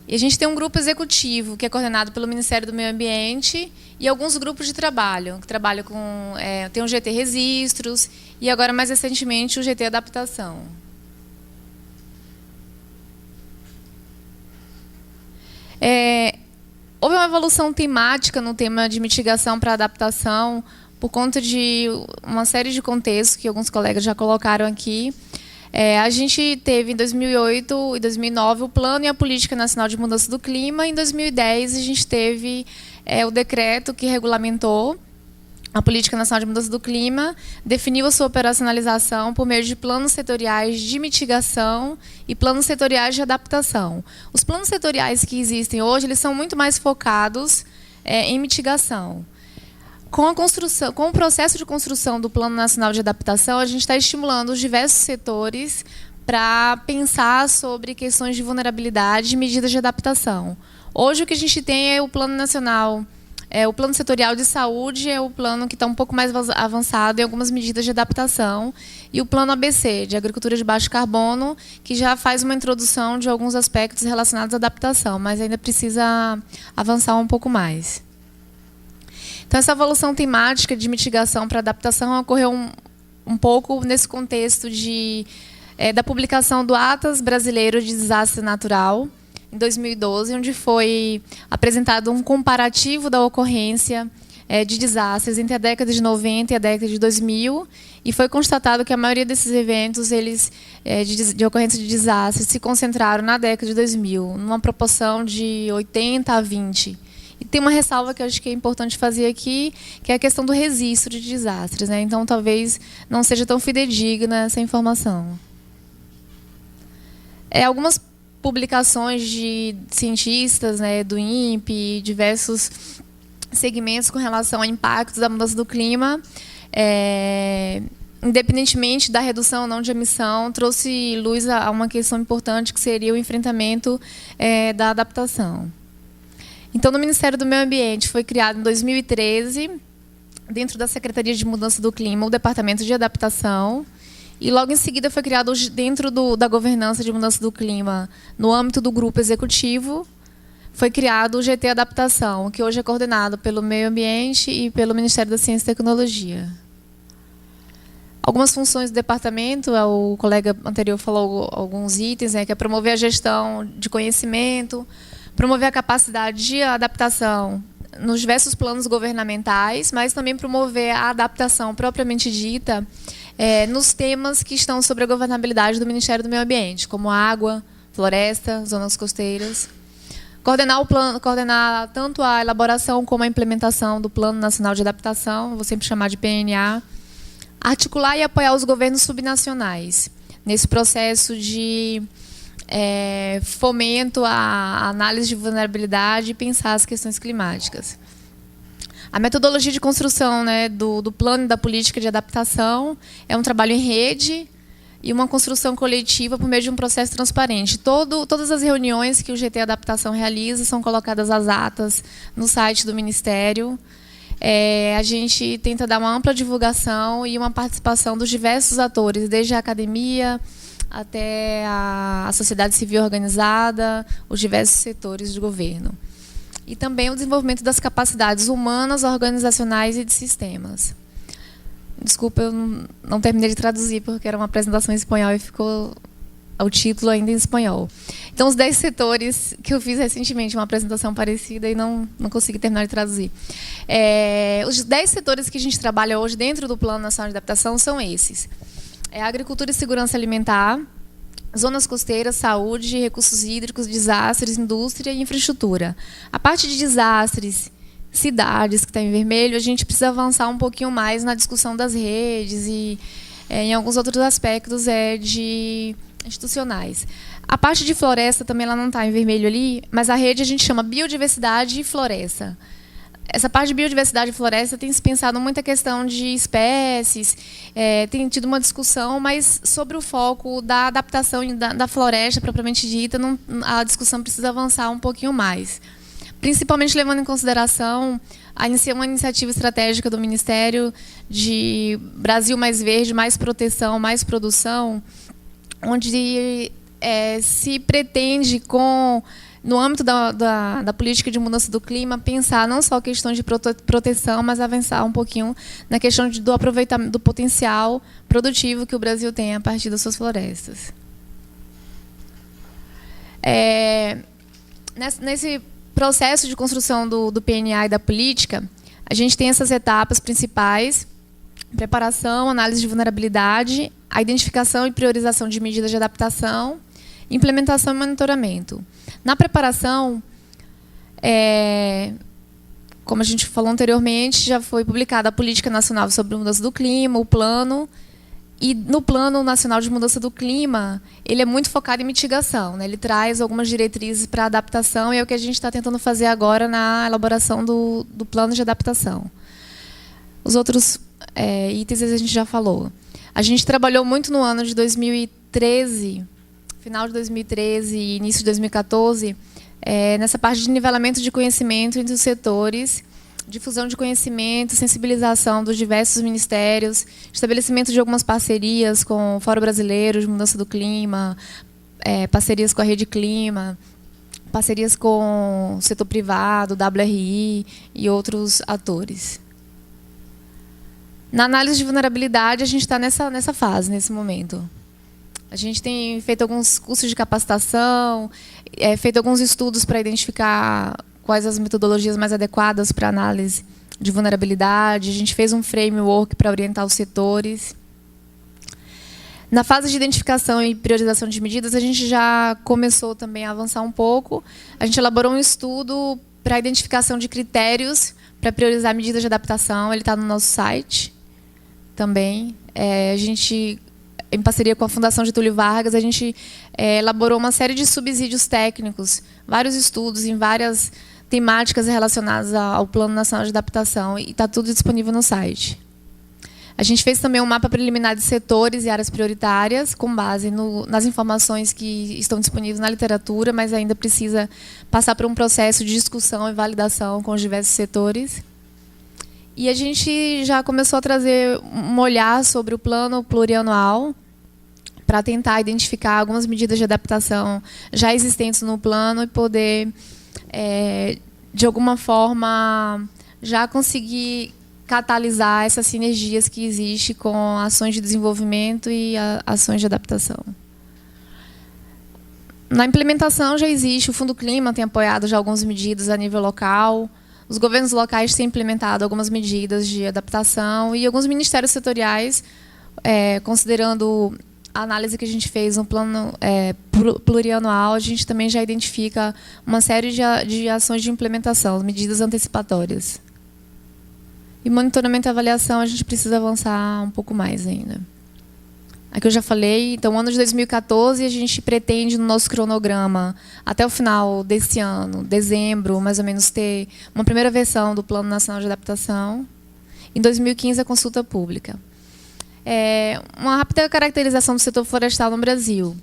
E a gente tem um grupo executivo, que é coordenado pelo Ministério do Meio Ambiente, e alguns grupos de trabalho, que trabalham com... tem o GT Registros, e agora, mais recentemente, o GT Adaptação. Houve uma evolução temática no tema de mitigação para adaptação, por conta de uma série de contextos que alguns colegas já colocaram aqui. A gente teve, em 2008 e 2009, o Plano e a Política Nacional de Mudança do Clima. Em 2010, a gente teve o decreto que regulamentou a Política Nacional de Mudança do Clima, definiu a sua operacionalização por meio de planos setoriais de mitigação e planos setoriais de adaptação. Os planos setoriais que existem hoje, eles são muito mais focados em mitigação. Com o processo de construção do Plano Nacional de Adaptação, a gente está estimulando os diversos setores para pensar sobre questões de vulnerabilidade e medidas de adaptação. Hoje, o que a gente tem é o Plano Nacional, o Plano Setorial de Saúde, é o plano que está um pouco mais avançado em algumas medidas de adaptação, e o Plano ABC, de Agricultura de Baixo Carbono, que já faz uma introdução de alguns aspectos relacionados à adaptação, mas ainda precisa avançar um pouco mais. Então, essa evolução temática de mitigação para adaptação ocorreu um pouco nesse contexto da publicação do Atlas Brasileiro de Desastre Natural, em 2012, onde foi apresentado um comparativo da ocorrência de desastres entre a década de 90 e a década de 2000, e foi constatado que a maioria desses eventos de ocorrência de desastres se concentraram na década de 2000, numa proporção de 80 a 20. E tem uma ressalva que eu acho que é importante fazer aqui, que é a questão do registro de desastres, né? Então, talvez não seja tão fidedigna essa informação. Algumas publicações de cientistas, né, do INPE, diversos segmentos com relação a impactos da mudança do clima, independentemente da redução ou não de emissão, trouxe luz a uma questão importante, que seria o enfrentamento da adaptação. Então, no Ministério do Meio Ambiente, foi criado em 2013, dentro da Secretaria de Mudança do Clima, o Departamento de Adaptação, e logo em seguida foi criado, dentro da governança de mudança do clima, no âmbito do grupo executivo, foi criado o GT Adaptação, que hoje é coordenado pelo Meio Ambiente e pelo Ministério da Ciência e Tecnologia. Algumas funções do departamento, o colega anterior falou alguns itens, que é promover a gestão de conhecimento, promover a capacidade de adaptação nos diversos planos governamentais, mas também promover a adaptação propriamente dita nos temas que estão sobre a governabilidade do Ministério do Meio Ambiente, como água, floresta, zonas costeiras. Coordenar tanto a elaboração como a implementação do Plano Nacional de Adaptação, vou sempre chamar de PNA. Articular e apoiar os governos subnacionais nesse processo de fomento à análise de vulnerabilidade e pensar as questões climáticas. A metodologia de construção, do plano e da política de adaptação é um trabalho em rede e uma construção coletiva por meio de um processo transparente. Todas as reuniões que o GT Adaptação realiza são colocadas as atas no site do Ministério. A gente tenta dar uma ampla divulgação e uma participação dos diversos atores, desde a academia até a sociedade civil organizada, os diversos setores do governo. E também o desenvolvimento das capacidades humanas, organizacionais e de sistemas. Desculpa, eu não terminei de traduzir, porque era uma apresentação em espanhol e ficou o título ainda em espanhol. Então, os 10 setores que eu fiz recentemente, uma apresentação parecida, e não consegui terminar de traduzir. Os 10 setores que a gente trabalha hoje dentro do Plano Nacional de Adaptação são esses. é agricultura e segurança alimentar, zonas costeiras, saúde, recursos hídricos, desastres, indústria e infraestrutura. A parte de desastres, cidades, que está em vermelho, a gente precisa avançar um pouquinho mais na discussão das redes e em alguns outros aspectos de institucionais. A parte de floresta também ela não está em vermelho ali, mas a rede a gente chama biodiversidade e floresta. Essa parte de biodiversidade e floresta tem se pensado muito a questão de espécies, tem tido uma discussão, mas sobre o foco da adaptação da floresta propriamente dita, a discussão precisa avançar um pouquinho mais. Principalmente levando em consideração uma iniciativa estratégica do Ministério de Brasil Mais Verde, mais proteção, mais produção, onde se pretende, no âmbito da política de mudança do clima, pensar não só questões de proteção, mas avançar um pouquinho na questão do aproveitamento do potencial produtivo que o Brasil tem a partir das suas florestas. Nesse processo de construção do PNA e da política, a gente tem essas etapas principais: preparação, análise de vulnerabilidade, a identificação e priorização de medidas de adaptação, implementação e monitoramento. Na preparação, como a gente falou anteriormente, já foi publicada a Política Nacional sobre a Mudança do Clima, o plano. E no Plano Nacional de Mudança do Clima, ele é muito focado em mitigação, né? Ele traz algumas diretrizes para adaptação e é o que a gente está tentando fazer agora na elaboração do plano de adaptação. Os outros itens a gente já falou. A gente trabalhou muito no ano de 2013, final de 2013 e início de 2014, nessa parte de nivelamento de conhecimento entre os setores, difusão de conhecimento, sensibilização dos diversos ministérios, estabelecimento de algumas parcerias com o Fórum Brasileiro de Mudança do Clima, parcerias com a Rede Clima, parcerias com o setor privado, WRI e outros atores. Na análise de vulnerabilidade, a gente está nessa fase, nesse momento. A gente tem feito alguns cursos de capacitação, feito alguns estudos para identificar quais as metodologias mais adequadas para análise de vulnerabilidade. A gente fez um framework para orientar os setores. Na fase de identificação e priorização de medidas, a gente já começou também a avançar um pouco. A gente elaborou um estudo para a identificação de critérios para priorizar medidas de adaptação. Ele está no nosso site também. A gente, em parceria com a Fundação Getúlio Vargas, a gente elaborou uma série de subsídios técnicos, vários estudos em várias temáticas relacionadas ao Plano Nacional de Adaptação, e está tudo disponível no site. A gente fez também um mapa preliminar de setores e áreas prioritárias, com base nas informações que estão disponíveis na literatura, mas ainda precisa passar por um processo de discussão e validação com os diversos setores. E a gente já começou a trazer um olhar sobre o plano plurianual, para tentar identificar algumas medidas de adaptação já existentes no plano e poder, de alguma forma, já conseguir catalisar essas sinergias que existem com ações de desenvolvimento e ações de adaptação. Na implementação já existe, o Fundo Clima tem apoiado já algumas medidas a nível local, os governos locais têm implementado algumas medidas de adaptação e alguns ministérios setoriais, considerando a análise que a gente fez no plano plurianual, a gente também já identifica uma série de ações de implementação, medidas antecipatórias. E monitoramento e avaliação, a gente precisa avançar um pouco mais ainda. Aqui eu já falei, então, ano de 2014, a gente pretende, no nosso cronograma, até o final desse ano, dezembro, mais ou menos, ter uma primeira versão do Plano Nacional de Adaptação. Em 2015, a consulta pública. Uma rápida caracterização do setor florestal no Brasil.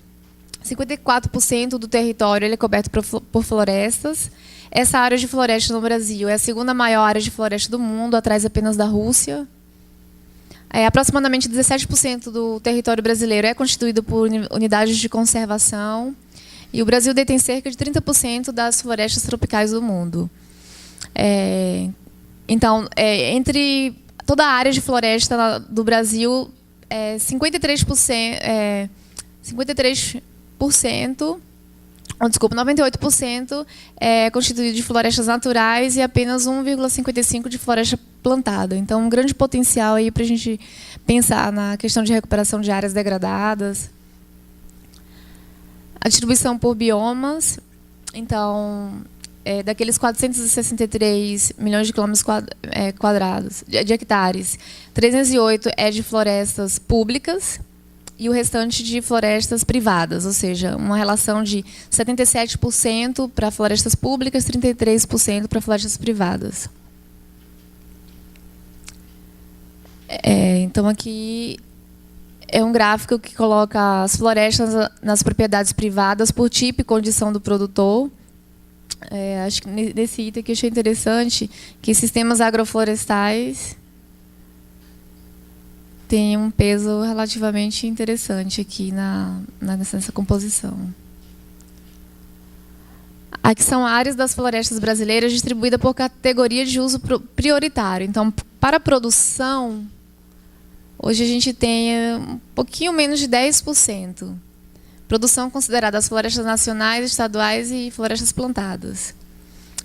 54% do território ele é coberto por florestas. Essa área de floresta no Brasil é a segunda maior área de floresta do mundo, atrás apenas da Rússia. Aproximadamente 17% do território brasileiro é constituído por unidades de conservação. E o Brasil detém cerca de 30% das florestas tropicais do mundo. Então, entre toda a área de floresta do Brasil, 53%, Desculpa, 98% é constituído de florestas naturais e apenas 1,55% de floresta plantada. Então, um grande potencial aí para a gente pensar na questão de recuperação de áreas degradadas. A distribuição por biomas. Então, daqueles 463 milhões de quilômetros quadrados, de hectares, 308 é de florestas públicas, e o restante de florestas privadas, ou seja, uma relação de 77% para florestas públicas, 33% para florestas privadas. Então, aqui é um gráfico que coloca as florestas nas propriedades privadas por tipo e condição do produtor. Acho que nesse item aqui eu achei interessante que sistemas agroflorestais tem um peso relativamente interessante aqui nessa composição. Aqui são áreas das florestas brasileiras distribuídas por categoria de uso prioritário. Então, para a produção, hoje a gente tem um pouquinho menos de 10%. Produção considerada as florestas nacionais, estaduais e florestas plantadas.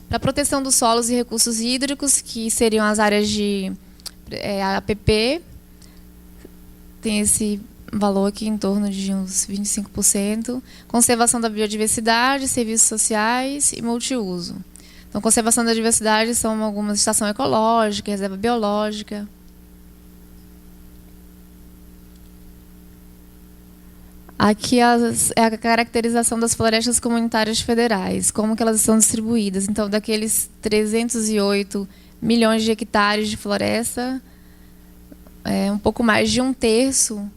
Para a proteção dos solos e recursos hídricos, que seriam as áreas de APP, tem esse valor aqui em torno de uns 25%. Conservação da biodiversidade, serviços sociais e multiuso. Então, conservação da diversidade são algumas estação ecológica, reserva biológica. Aqui é a caracterização das florestas comunitárias federais, como que elas estão distribuídas. Então, daqueles 308 milhões de hectares de floresta, um pouco mais de 1/3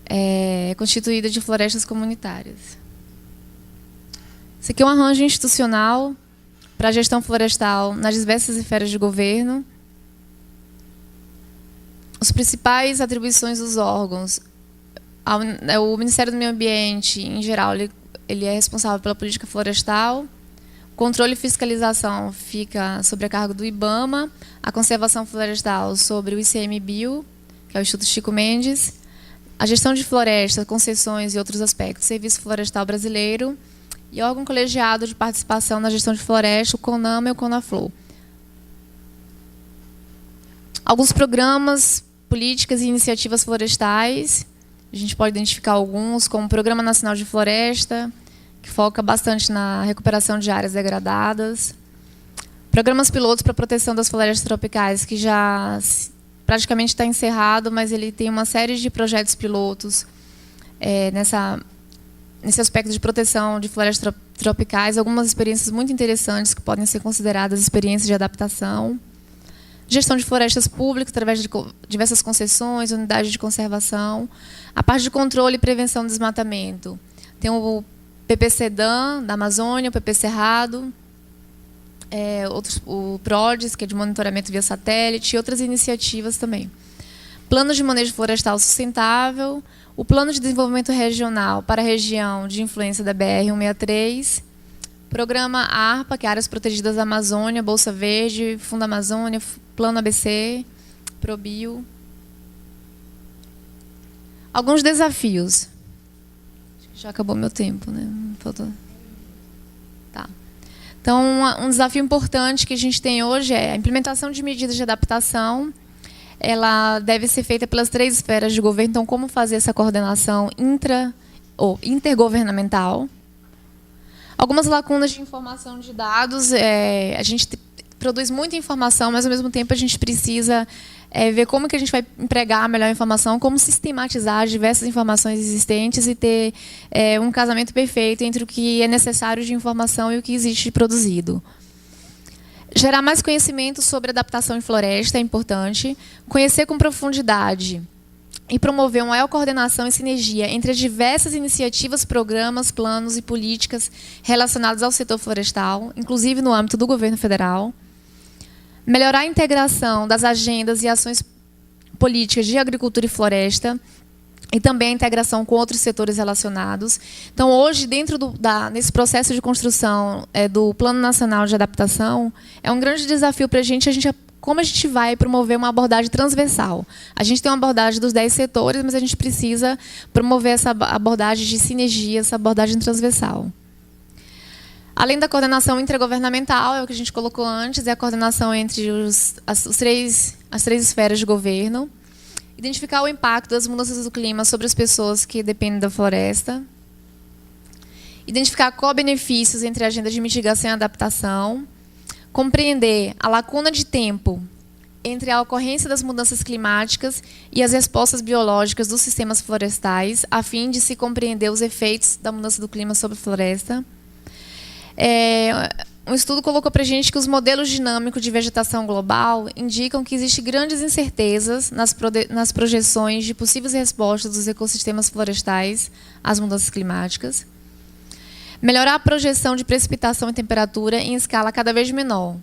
é constituída de florestas comunitárias. Esse aqui é um arranjo institucional para a gestão florestal nas diversas esferas de governo. As principais atribuições dos órgãos. O Ministério do Meio Ambiente, em geral, ele é responsável pela política florestal. Controle e fiscalização fica sobre a cargo do IBAMA, a conservação florestal sobre o ICMBio, que é o Instituto Chico Mendes, a gestão de florestas, concessões e outros aspectos, Serviço Florestal Brasileiro, e órgão colegiado de participação na gestão de floresta, o CONAMA e o CONAFLO. Alguns programas, políticas e iniciativas florestais, a gente pode identificar alguns, como o Programa Nacional de Floresta, que foca bastante na recuperação de áreas degradadas. Programas pilotos para a proteção das florestas tropicais, que já praticamente está encerrado, mas ele tem uma série de projetos pilotos nesse aspecto de proteção de florestas tropicais, algumas experiências muito interessantes que podem ser consideradas experiências de adaptação. Gestão de florestas públicas através de diversas concessões, unidades de conservação. A parte de controle e prevenção do desmatamento. Tem o PPCDAM, da Amazônia, o PP Cerrado, o PRODES, que é de monitoramento via satélite, e outras iniciativas também. Plano de manejo florestal sustentável, o Plano de Desenvolvimento Regional para a região de influência da BR-163, Programa ARPA, que é Áreas Protegidas da Amazônia, Bolsa Verde, Fundo Amazônia, Plano ABC, ProBio. Alguns desafios. Já acabou meu tempo, né? Faltou. Tá. Então, um desafio importante que a gente tem hoje é a implementação de medidas de adaptação. Ela deve ser feita pelas 3 esferas de governo. Então, como fazer essa coordenação intergovernamental? Algumas lacunas de informação de dados. A gente produz muita informação, mas, ao mesmo tempo, a gente precisa ver como que a gente vai empregar a melhor informação, como sistematizar diversas informações existentes e ter um casamento perfeito entre o que é necessário de informação e o que existe produzido. Gerar mais conhecimento sobre adaptação em floresta é importante. Conhecer com profundidade e promover uma maior coordenação e sinergia entre as diversas iniciativas, programas, planos e políticas relacionados ao setor florestal, inclusive no âmbito do governo federal. Melhorar a integração das agendas e ações políticas de agricultura e floresta, e também a integração com outros setores relacionados. Então, hoje, nesse processo de construção do Plano Nacional de Adaptação, é um grande desafio para a gente como a gente vai promover uma abordagem transversal. A gente tem uma abordagem dos 10 setores, mas a gente precisa promover essa abordagem de sinergia, essa abordagem transversal. Além da coordenação intergovernamental, é o que a gente colocou antes, é a coordenação entre as três esferas de governo. Identificar o impacto das mudanças do clima sobre as pessoas que dependem da floresta. Identificar co-benefícios entre a agenda de mitigação e adaptação. Compreender a lacuna de tempo entre a ocorrência das mudanças climáticas e as respostas biológicas dos sistemas florestais, a fim de se compreender os efeitos da mudança do clima sobre a floresta. Um estudo colocou para a gente que os modelos dinâmicos de vegetação global indicam que existem grandes incertezas nas projeções de possíveis respostas dos ecossistemas florestais às mudanças climáticas. Melhorar a projeção de precipitação e temperatura em escala cada vez menor,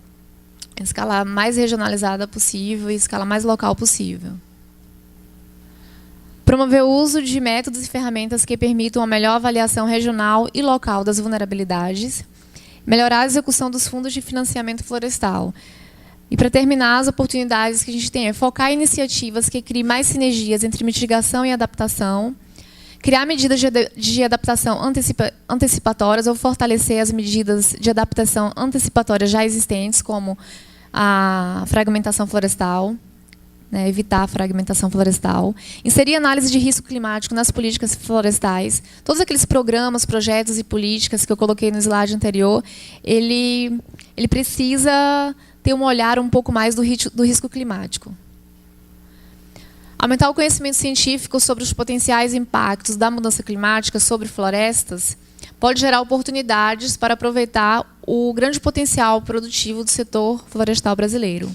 em escala mais regionalizada possível e escala mais local possível. Promover o uso de métodos e ferramentas que permitam a melhor avaliação regional e local das vulnerabilidades. Melhorar a execução dos fundos de financiamento florestal. E, para terminar, as oportunidades que a gente tem é focar em iniciativas que criem mais sinergias entre mitigação e adaptação, criar medidas de adaptação antecipatórias ou fortalecer as medidas de adaptação antecipatórias já existentes, como a fragmentação florestal, né, evitar a fragmentação florestal, inserir análise de risco climático nas políticas florestais. Todos aqueles programas, projetos e políticas que eu coloquei no slide anterior, ele precisa ter um olhar um pouco mais do risco climático. Aumentar o conhecimento científico sobre os potenciais impactos da mudança climática sobre florestas pode gerar oportunidades para aproveitar o grande potencial produtivo do setor florestal brasileiro.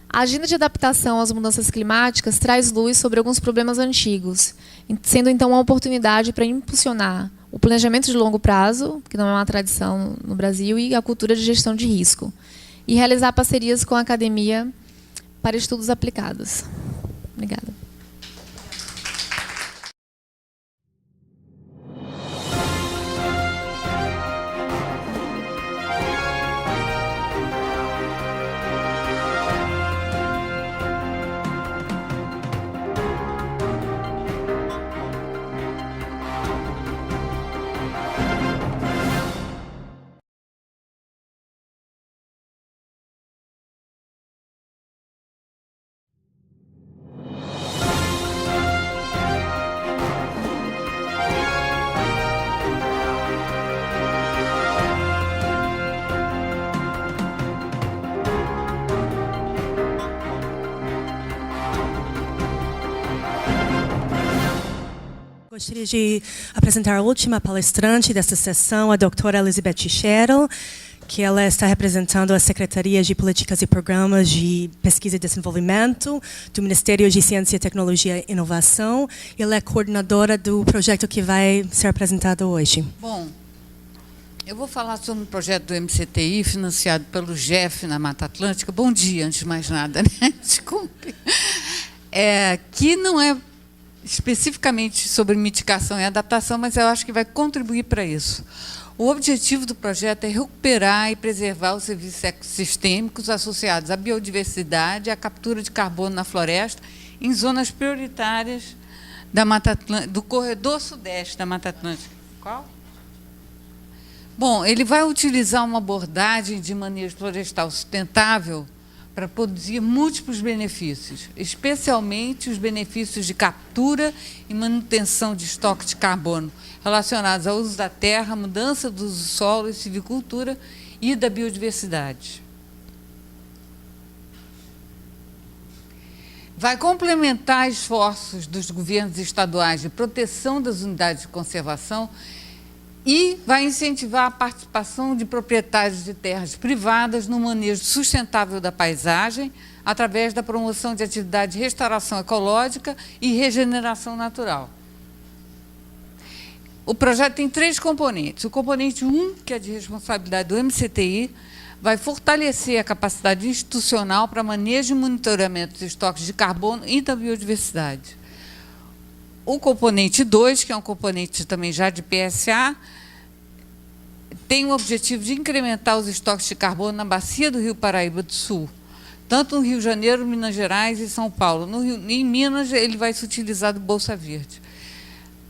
A agenda de adaptação às mudanças climáticas traz luz sobre alguns problemas antigos, sendo então uma oportunidade para impulsionar o planejamento de longo prazo, que não é uma tradição no Brasil, e a cultura de gestão de risco, e realizar parcerias com a academia para estudos aplicados. Obrigada. Gostaria de apresentar a última palestrante desta sessão, a doutora Elizabeth Scherl, que ela está representando a Secretaria de Políticas e Programas de Pesquisa e Desenvolvimento do Ministério de Ciência, Tecnologia e Inovação. Ela é coordenadora do projeto que vai ser apresentado hoje. Bom, eu vou falar sobre um projeto do MCTI, financiado pelo GEF na Mata Atlântica. Bom dia, antes de mais nada, né? Desculpe. Que não é especificamente sobre mitigação e adaptação, mas eu acho que vai contribuir para isso. O objetivo do projeto é recuperar e preservar os serviços ecossistêmicos associados à biodiversidade e à captura de carbono na floresta em zonas prioritárias da Mata do corredor sudeste da Mata Atlântica. Qual? Bom, ele vai utilizar uma abordagem de manejo florestal sustentável para produzir múltiplos benefícios, especialmente os benefícios de captura e manutenção de estoque de carbono relacionados ao uso da terra, mudança do uso do solo e silvicultura e da biodiversidade. Vai complementar esforços dos governos estaduais de proteção das unidades de conservação e vai incentivar a participação de proprietários de terras privadas no manejo sustentável da paisagem, através da promoção de atividades de restauração ecológica e regeneração natural. O projeto tem 3 componentes. O componente 1, que é de responsabilidade do MCTI, vai fortalecer a capacidade institucional para manejo e monitoramento dos estoques de carbono e da biodiversidade. O componente 2, que é um componente também já de PSA, tem o objetivo de incrementar os estoques de carbono na bacia do Rio Paraíba do Sul, tanto no Rio de Janeiro, Minas Gerais e São Paulo. Em Minas, ele vai se utilizar do Bolsa Verde.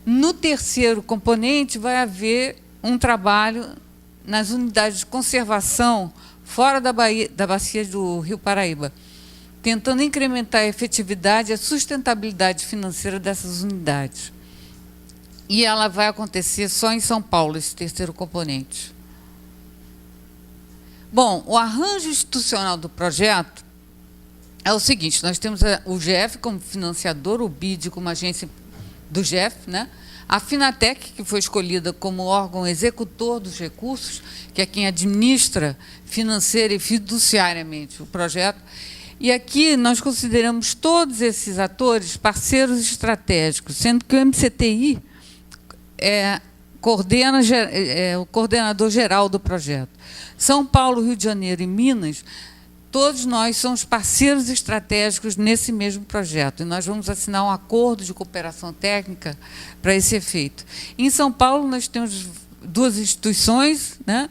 No terceiro componente, vai haver um trabalho nas unidades de conservação fora da bacia do Rio Paraíba, tentando incrementar a efetividade e a sustentabilidade financeira dessas unidades. E ela vai acontecer só em São Paulo, esse terceiro componente. Bom, o arranjo institucional do projeto é o seguinte: nós temos o GEF como financiador, o BID como agência do GEF, né? A Finatec, que foi escolhida como órgão executor dos recursos, que é quem administra financeira e fiduciariamente o projeto. E aqui nós consideramos todos esses atores parceiros estratégicos, sendo que o MCTI é o coordenador geral do projeto. São Paulo, Rio de Janeiro e Minas, todos nós somos parceiros estratégicos nesse mesmo projeto. E nós vamos assinar um acordo de cooperação técnica para esse efeito. Em São Paulo, nós temos 2 instituições, né?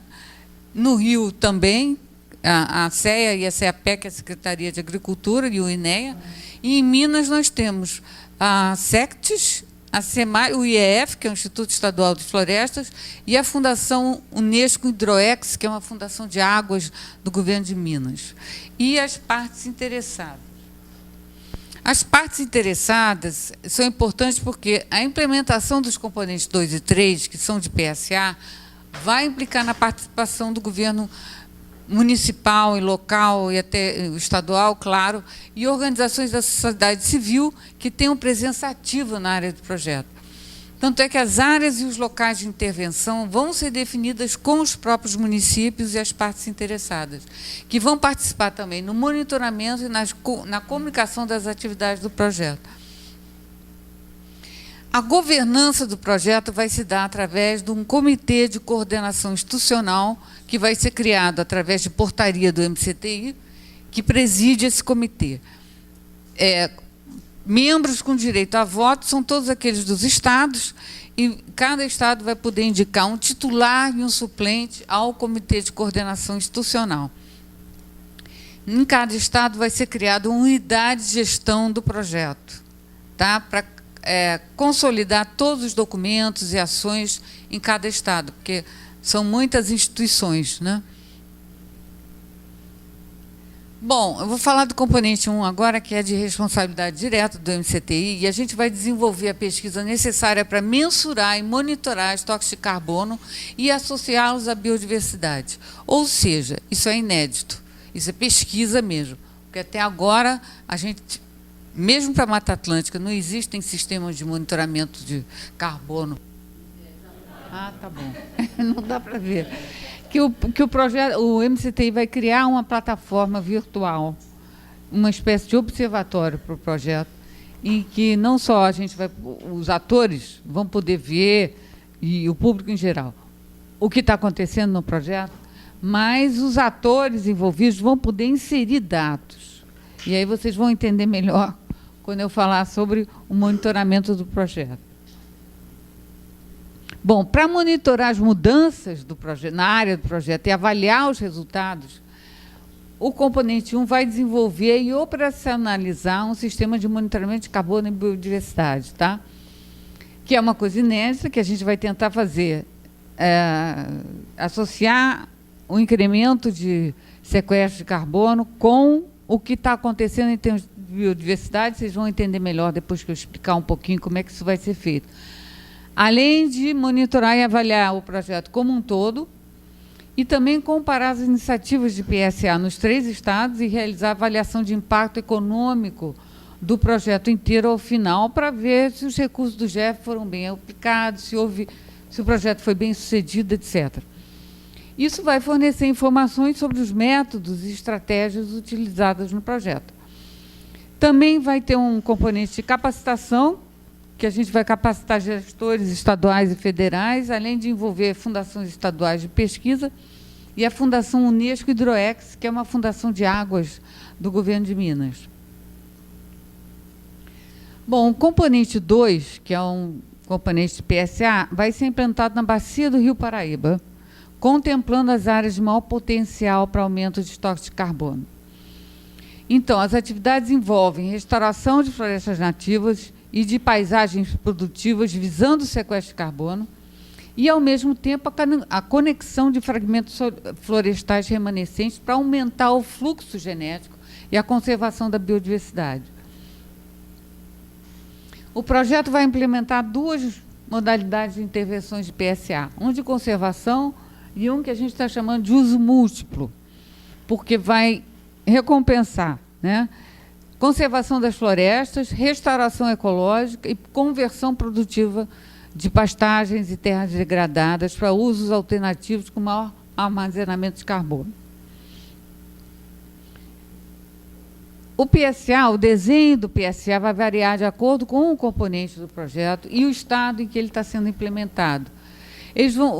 No Rio também, a CEA e a CEAPEC, a Secretaria de Agricultura, e o INEA. E em Minas nós temos a SECTES, a SEMAI, o IEF, que é o Instituto Estadual de Florestas, e a Fundação Unesco Hidroex, que é uma fundação de águas do governo de Minas. E as partes interessadas. As partes interessadas são importantes porque a implementação dos componentes 2 e 3, que são de PSA, vai implicar na participação do governo municipal e local e até estadual, claro, e organizações da sociedade civil que tenham presença ativa na área do projeto. Tanto é que as áreas e os locais de intervenção vão ser definidas com os próprios municípios e as partes interessadas, que vão participar também no monitoramento e na comunicação das atividades do projeto. A governança do projeto vai se dar através de um comitê de coordenação institucional que vai ser criado através de portaria do MCTI, que preside esse comitê. Membros com direito a voto são todos aqueles dos estados, e cada estado vai poder indicar um titular e um suplente ao comitê de coordenação institucional. Em cada estado vai ser criada uma unidade de gestão do projeto, tá? Para consolidar todos os documentos e ações em cada estado, porque são muitas instituições, né? Bom, eu vou falar do componente 1 agora, que é de responsabilidade direta do MCTI, e a gente vai desenvolver a pesquisa necessária para mensurar e monitorar estoques de carbono e associá-los à biodiversidade. Ou seja, isso é inédito, isso é pesquisa mesmo, porque até agora a gente, mesmo para a Mata Atlântica, não existem sistemas de monitoramento de carbono. Ah, tá bom. Não dá para ver. Que o projeto, o MCTI vai criar uma plataforma virtual, uma espécie de observatório para o projeto, em que não só os atores vão poder ver, e o público em geral, o que está acontecendo no projeto, mas os atores envolvidos vão poder inserir dados. E aí vocês vão entender melhor quando eu falar sobre o monitoramento do projeto. Bom, para monitorar as mudanças do projeto, na área do projeto e avaliar os resultados, o componente 1 vai desenvolver e operacionalizar um sistema de monitoramento de carbono e biodiversidade, tá? Que é uma coisa inédita que a gente vai tentar fazer, associar o incremento de sequestro de carbono com o que está acontecendo em termos de biodiversidade. Vocês vão entender melhor depois que eu explicar um pouquinho como é que isso vai ser feito. Além de monitorar e avaliar o projeto como um todo, e também comparar as iniciativas de PSA nos 3 estados e realizar avaliação de impacto econômico do projeto inteiro ao final, para ver se os recursos do GEF foram bem aplicados, se o projeto foi bem sucedido, etc. Isso vai fornecer informações sobre os métodos e estratégias utilizadas no projeto. Também vai ter um componente de capacitação, que a gente vai capacitar gestores estaduais e federais, além de envolver fundações estaduais de pesquisa e a Fundação Unesco Hidroex, que é uma fundação de águas do governo de Minas. Bom, o componente 2, que é um componente de PSA, vai ser implantado na bacia do Rio Paraíba, contemplando as áreas de maior potencial para aumento de estoques de carbono. Então, as atividades envolvem restauração de florestas nativas e de paisagens produtivas visando o sequestro de carbono e, ao mesmo tempo, a conexão de fragmentos florestais remanescentes para aumentar o fluxo genético e a conservação da biodiversidade. O projeto vai implementar 2 modalidades de intervenções de PSA, um de conservação e um que a gente está chamando de uso múltiplo, porque vai recompensar, né, conservação das florestas, restauração ecológica e conversão produtiva de pastagens e terras degradadas para usos alternativos com maior armazenamento de carbono. O PSA, o desenho do PSA vai variar de acordo com o componente do projeto e o estado em que ele está sendo implementado.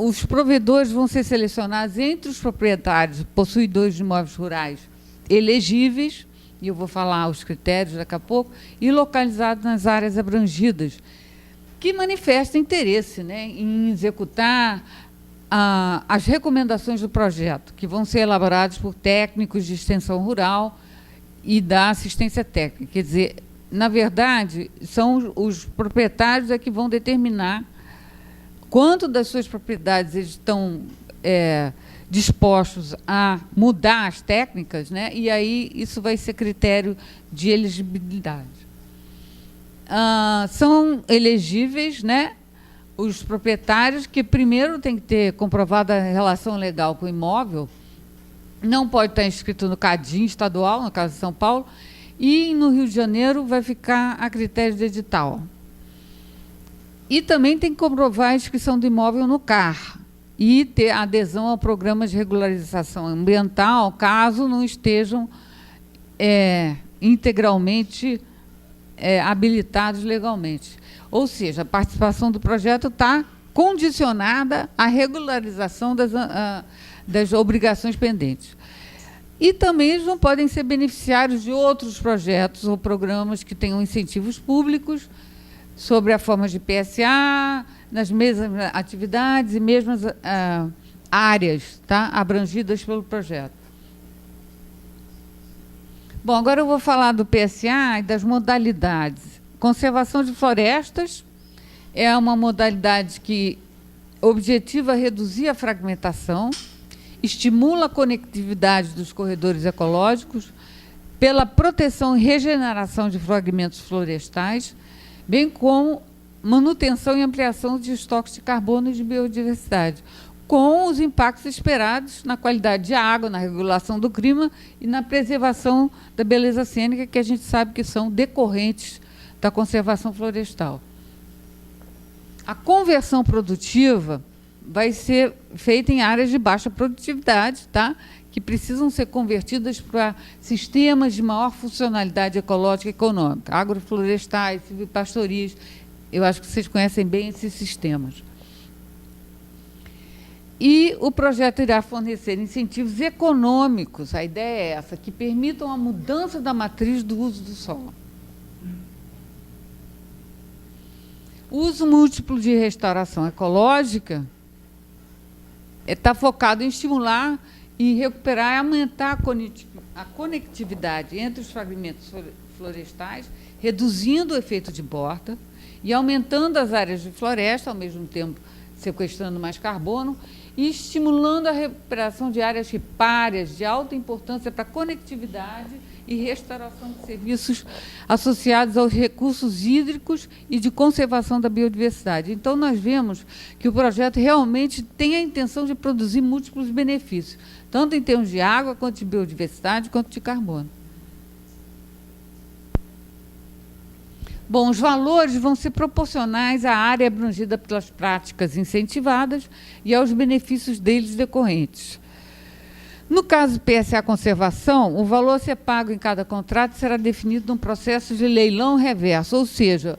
Os provedores vão ser selecionados entre os proprietários possuidores de imóveis rurais elegíveis, e eu vou falar os critérios daqui a pouco, e localizados nas áreas abrangidas, que manifestam interesse, né, em executar as recomendações do projeto, que vão ser elaboradas por técnicos de extensão rural e da assistência técnica. Quer dizer, na verdade, são os proprietários que vão determinar quanto das suas propriedades eles estão dispostos a mudar as técnicas, né? E aí isso vai ser critério de elegibilidade. São elegíveis, né, os proprietários que primeiro tem que ter comprovada a relação legal com o imóvel, não pode estar inscrito no CADIM estadual, no caso de São Paulo, e no Rio de Janeiro vai ficar a critério de edital. E também tem que comprovar a inscrição do imóvel no CAR e ter adesão ao programa de regularização ambiental, caso não estejam integralmente habilitados legalmente. Ou seja, a participação do projeto está condicionada à regularização das obrigações pendentes. E também eles não podem ser beneficiários de outros projetos ou programas que tenham incentivos públicos sobre a forma de PSA, nas mesmas atividades e mesmas áreas, tá, abrangidas pelo projeto. Bom, agora eu vou falar do PSA e das modalidades. Conservação de florestas é uma modalidade que objetiva reduzir a fragmentação, estimula a conectividade dos corredores ecológicos pela proteção e regeneração de fragmentos florestais, bem como manutenção e ampliação de estoques de carbono e de biodiversidade, com os impactos esperados na qualidade de água, na regulação do clima e na preservação da beleza cênica, que a gente sabe que são decorrentes da conservação florestal. A conversão produtiva vai ser feita em áreas de baixa produtividade, tá? Que precisam ser convertidas para sistemas de maior funcionalidade ecológica e econômica, agroflorestais, silvipastoris. Eu acho que vocês conhecem bem esses sistemas. E o projeto irá fornecer incentivos econômicos, a ideia é essa, que permitam a mudança da matriz do uso do solo. O uso múltiplo de restauração ecológica está focado em estimular e recuperar e aumentar a conectividade entre os fragmentos florestais, reduzindo o efeito de borda e aumentando as áreas de floresta, ao mesmo tempo sequestrando mais carbono, e estimulando a recuperação de áreas ripárias de alta importância para a conectividade e restauração de serviços associados aos recursos hídricos e de conservação da biodiversidade. Então, nós vemos que o projeto realmente tem a intenção de produzir múltiplos benefícios, tanto em termos de água, quanto de biodiversidade, quanto de carbono. Bom, os valores vão ser proporcionais à área abrangida pelas práticas incentivadas e aos benefícios deles decorrentes. No caso do PSA Conservação, o valor a ser pago em cada contrato será definido num processo de leilão reverso, ou seja,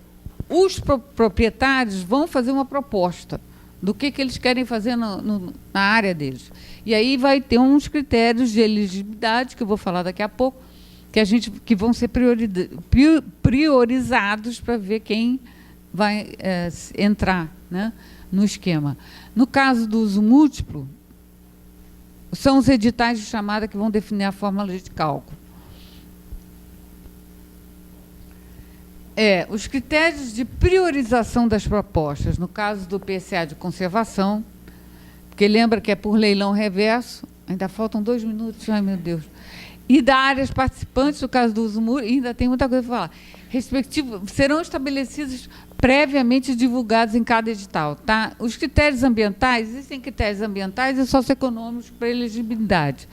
os proprietários vão fazer uma proposta do que eles querem fazer na área deles. E aí vai ter uns critérios de elegibilidade, que eu vou falar daqui a pouco, que vão ser priorizados para ver quem vai entrar, né, no esquema. No caso do uso múltiplo, são os editais de chamada que vão definir a fórmula de cálculo. Os critérios de priorização das propostas, no caso do PSA de conservação, porque lembra que é por leilão reverso, ainda faltam 2 minutos, ai meu Deus, e da áreas participantes, no caso do uso múltiplo, ainda tem muita coisa para falar, serão estabelecidos previamente divulgados em cada edital. Tá? Os critérios ambientais, existem critérios ambientais e socioeconômicos para elegibilidade.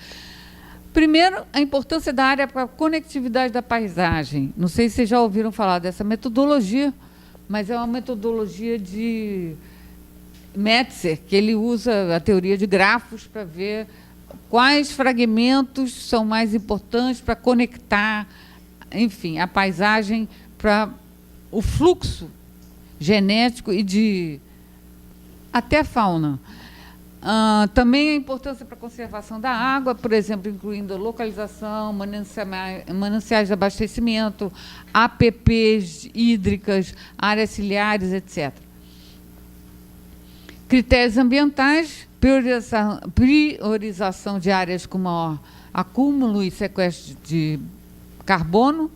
Primeiro, a importância da área para a conectividade da paisagem. Não sei se vocês já ouviram falar dessa metodologia, mas é uma metodologia de Metzer, que ele usa a teoria de grafos para ver quais fragmentos são mais importantes para conectar, enfim, a paisagem para o fluxo genético e de até a fauna. Também a importância para a conservação da água, por exemplo, incluindo localização, mananciais de abastecimento, APPs hídricas, áreas ciliares, etc. Critérios ambientais, priorização de áreas com maior acúmulo e sequestro de carbono.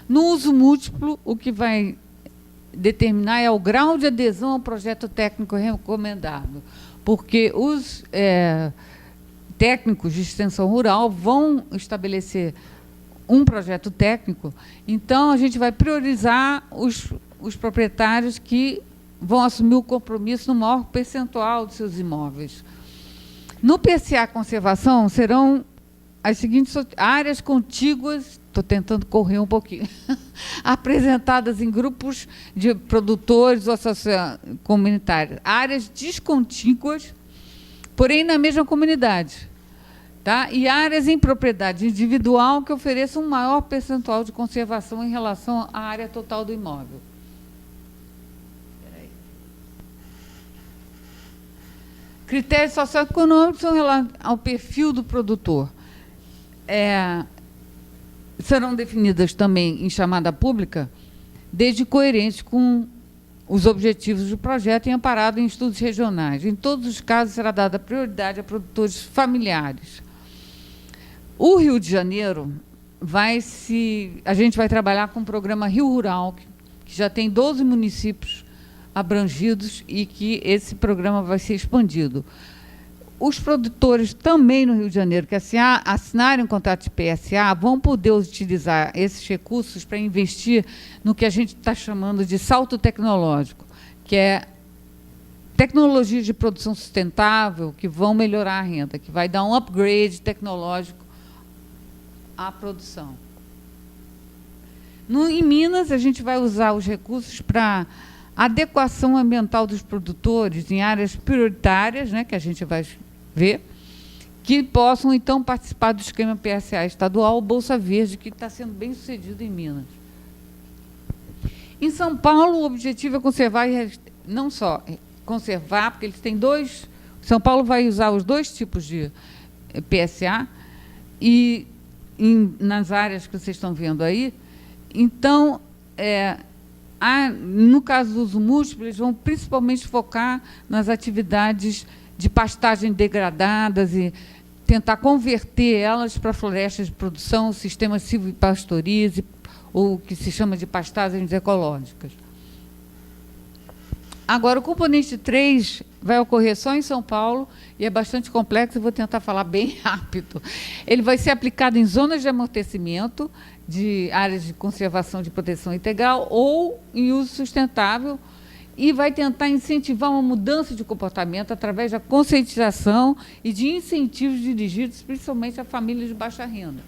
No uso múltiplo, o que vai determinar é o grau de adesão ao projeto técnico recomendado, porque os técnicos de extensão rural vão estabelecer um projeto técnico, então a gente vai priorizar os proprietários que vão assumir o compromisso no maior percentual dos seus imóveis. No PSA Conservação, serão as seguintes áreas contíguas, estou tentando correr um pouquinho, apresentadas em grupos de produtores ou associações comunitárias, áreas descontíguas, porém na mesma comunidade, tá? E áreas em propriedade individual que ofereçam um maior percentual de conservação em relação à área total do imóvel. Critérios socioeconômicos são relativos ao perfil do produtor. Serão definidas também em chamada pública, desde coerentes com os objetivos do projeto e amparado em estudos regionais. Em todos os casos, será dada prioridade a produtores familiares. O Rio de Janeiro a gente vai trabalhar com o programa Rio Rural, que já tem 12 municípios abrangidos e que esse programa vai ser expandido. Os produtores também no Rio de Janeiro que assinarem um contrato de PSA vão poder utilizar esses recursos para investir no que a gente está chamando de salto tecnológico, que é tecnologias de produção sustentável que vão melhorar a renda, que vai dar um upgrade tecnológico à produção. Em Minas, a gente vai usar os recursos para adequação ambiental dos produtores em áreas prioritárias, né, que a gente vai ver, que possam, então, participar do esquema PSA estadual, Bolsa Verde, que está sendo bem sucedido em Minas. Em São Paulo, o objetivo é conservar, não só conservar, porque eles têm dois... São Paulo vai usar os dois tipos de PSA, e nas áreas que vocês estão vendo aí. Então, no caso do uso múltiplo, eles vão principalmente focar nas atividades de pastagem degradadas e tentar converter elas para florestas de produção, sistemas silvipastoris, ou o que se chama de pastagens ecológicas. Agora, o componente 3 vai ocorrer só em São Paulo e é bastante complexo, eu vou tentar falar bem rápido. Ele vai ser aplicado em zonas de amortecimento, de áreas de conservação de proteção integral ou em uso sustentável, e vai tentar incentivar uma mudança de comportamento através da conscientização e de incentivos dirigidos principalmente a famílias de baixa renda.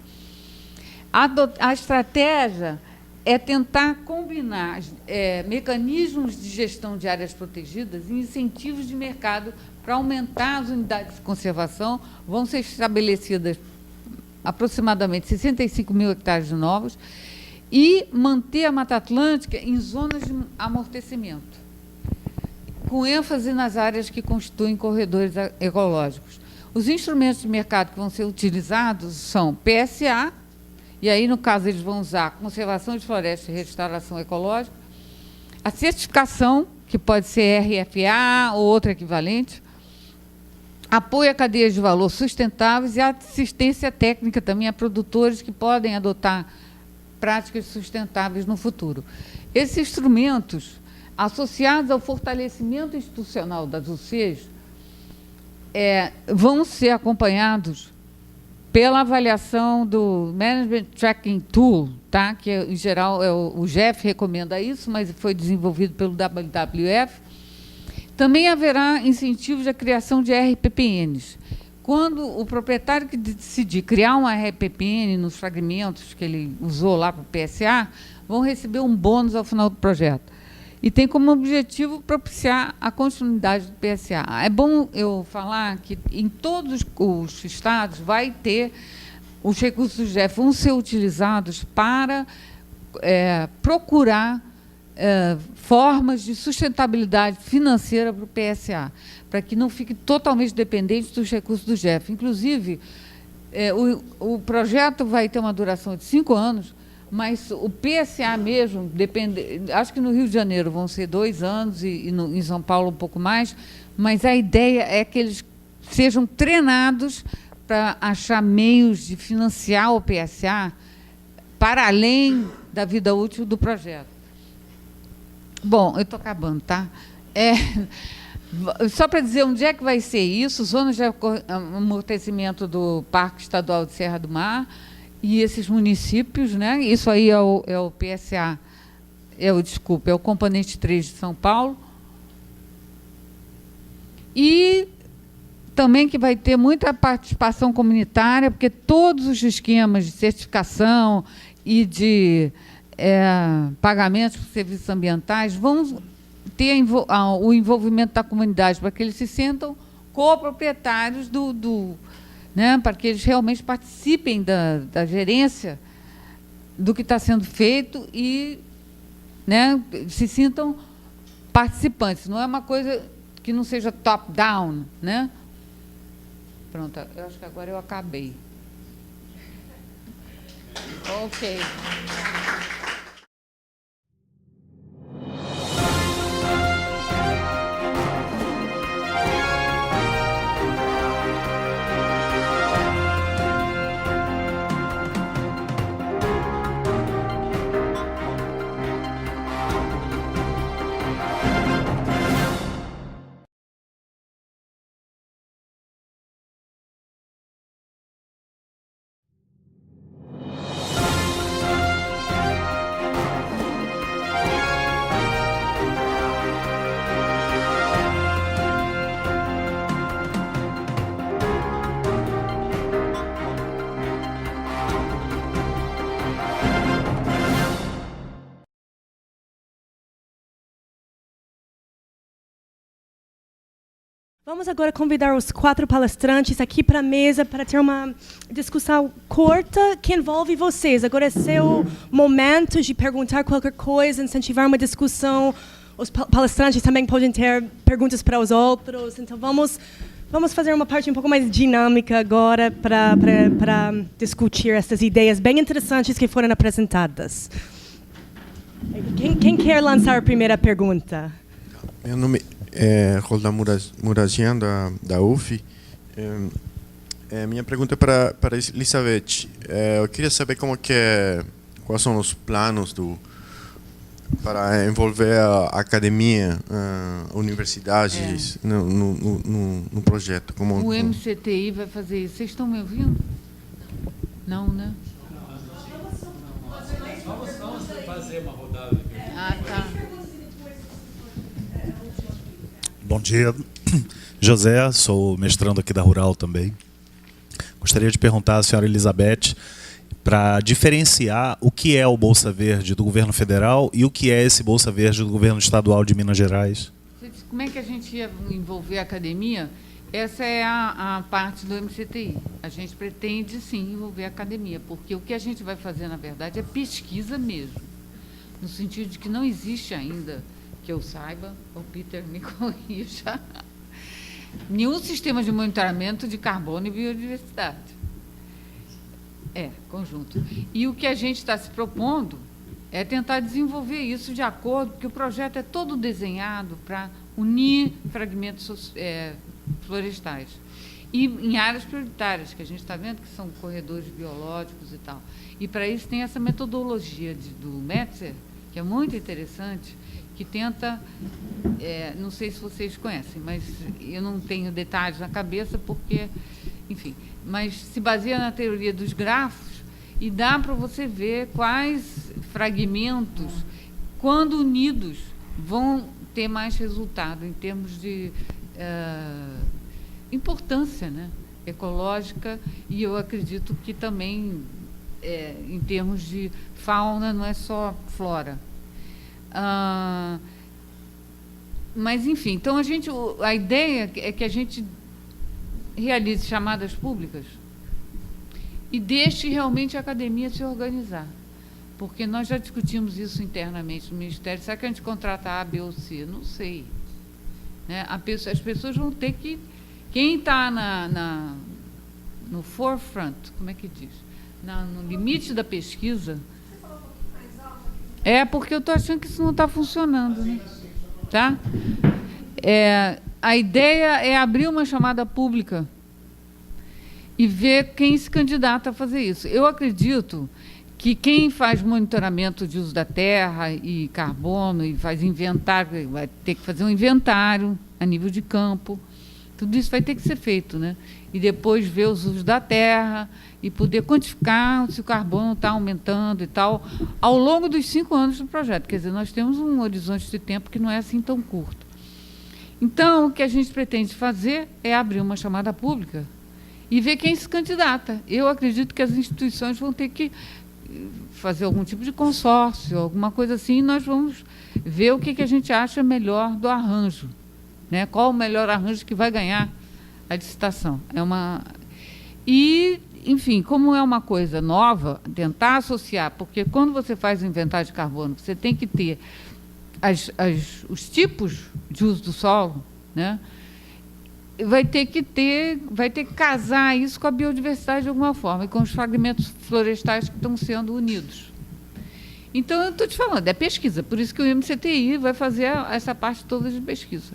A estratégia é tentar combinar mecanismos de gestão de áreas protegidas e incentivos de mercado para aumentar as unidades de conservação. Vão ser estabelecidas aproximadamente 65 mil hectares novos e manter a Mata Atlântica em zonas de amortecimento, com ênfase nas áreas que constituem corredores ecológicos. Os instrumentos de mercado que vão ser utilizados são PSA, e aí, no caso, eles vão usar conservação de floresta e restauração ecológica, a certificação, que pode ser RFA ou outro equivalente, apoio a cadeias de valor sustentáveis e assistência técnica também a produtores que podem adotar práticas sustentáveis no futuro. Esses instrumentos, associados ao fortalecimento institucional das UCs, vão ser acompanhados pela avaliação do Management Tracking Tool, tá? Que, em geral, o GEF recomenda isso, mas foi desenvolvido pelo WWF. Também haverá incentivos à criação de RPPNs. Quando o proprietário que decidir criar uma RPPN nos fragmentos que ele usou lá para o PSA, vão receber um bônus ao final do projeto. E tem como objetivo propiciar a continuidade do PSA. É bom eu falar que em todos os estados vai ter os recursos do GEF vão ser utilizados para procurar formas de sustentabilidade financeira para o PSA, para que não fique totalmente dependente dos recursos do GEF. Inclusive, o projeto vai ter uma duração de 5 anos, mas o PSA mesmo, acho que no Rio de Janeiro vão ser 2 anos e em São Paulo um pouco mais, mas a ideia é que eles sejam treinados para achar meios de financiar o PSA para além da vida útil do projeto. Bom, eu estou acabando, tá? Só para dizer onde é que vai ser isso, zonas de amortecimento do Parque Estadual de Serra do Mar, e esses municípios, né? Isso aí é o PSA, é o componente 3 de São Paulo. E também que vai ter muita participação comunitária, porque todos os esquemas de certificação e de pagamentos por serviços ambientais vão ter o envolvimento da comunidade, para que eles se sintam coproprietários né, para que eles realmente participem da gerência do que está sendo feito e, né, se sintam participantes. Não é uma coisa que não seja top-down, né? Pronto, eu acho que agora eu acabei. Ok. Vamos agora convidar os 4 palestrantes aqui para a mesa para ter uma discussão curta que envolve vocês. Agora é seu momento de perguntar qualquer coisa, incentivar uma discussão. Os palestrantes também podem ter perguntas para os outros. Então, vamos fazer uma parte um pouco mais dinâmica agora para discutir essas ideias bem interessantes que foram apresentadas. Quem quer lançar a primeira pergunta? Meu nome é Roldan Muragian, da UF. Minha pergunta é para Elizabeth. Eu queria saber quais são os planos para envolver a academia, universidades no projeto. O MCTI vai fazer isso. Vocês estão me ouvindo? Não, né? Vamos fazer uma rodada. Ah, tá. Bom dia, José, sou mestrando aqui da Rural também. Gostaria de perguntar à senhora Elizabeth para diferenciar o que é o Bolsa Verde do governo federal e o que é esse Bolsa Verde do governo estadual de Minas Gerais. Como é que a gente ia envolver a academia? Essa é a parte do MCTI. A gente pretende, sim, envolver a academia, porque o que a gente vai fazer, na verdade, é pesquisa mesmo, no sentido de que não existe ainda, que eu saiba, o Peter me corrija, nenhum sistema de monitoramento de carbono e biodiversidade. Conjunto. E o que a gente está se propondo é tentar desenvolver isso de acordo, porque o projeto é todo desenhado para unir fragmentos florestais. E em áreas prioritárias, que a gente está vendo que são corredores biológicos e tal. E, para isso, tem essa metodologia do Metzer, que é muito interessante, que tenta, não sei se vocês conhecem, mas eu não tenho detalhes na cabeça, porque, enfim, mas se baseia na teoria dos grafos e dá para você ver quais fragmentos, quando unidos, vão ter mais resultado em termos de importância, né, ecológica, e eu acredito que também em termos de fauna, não é só flora. Mas, enfim, então a ideia é que a gente realize chamadas públicas e deixe realmente a academia se organizar. Porque nós já discutimos isso internamente no Ministério. Será que a gente contrata A, B ou C? Não sei. Né? As pessoas vão ter que... Quem está no forefront, como é que diz? No limite da pesquisa... porque eu estou achando que isso não está funcionando. Né? Tá? A ideia é abrir uma chamada pública e ver quem se candidata a fazer isso. Eu acredito que quem faz monitoramento de uso da terra e carbono e faz inventário, vai ter que fazer um inventário a nível de campo. Tudo isso vai ter que ser feito, né? E depois ver os usos da terra e poder quantificar se o carbono está aumentando e tal, ao longo dos 5 anos do projeto. Quer dizer, nós temos um horizonte de tempo que não é assim tão curto. Então, o que a gente pretende fazer é abrir uma chamada pública e ver quem se candidata. Eu acredito que as instituições vão ter que fazer algum tipo de consórcio, alguma coisa assim, e nós vamos ver o que a gente acha melhor do arranjo, né? Qual o melhor arranjo que vai ganhar a licitação. E, enfim, como é uma coisa nova, tentar associar, porque quando você faz o inventário de carbono, você tem que ter os tipos de uso do solo, né? Vai ter que casar isso com a biodiversidade de alguma forma, e com os fragmentos florestais que estão sendo unidos. Então, eu estou te falando, é pesquisa, por isso que o MCTI vai fazer essa parte toda de pesquisa.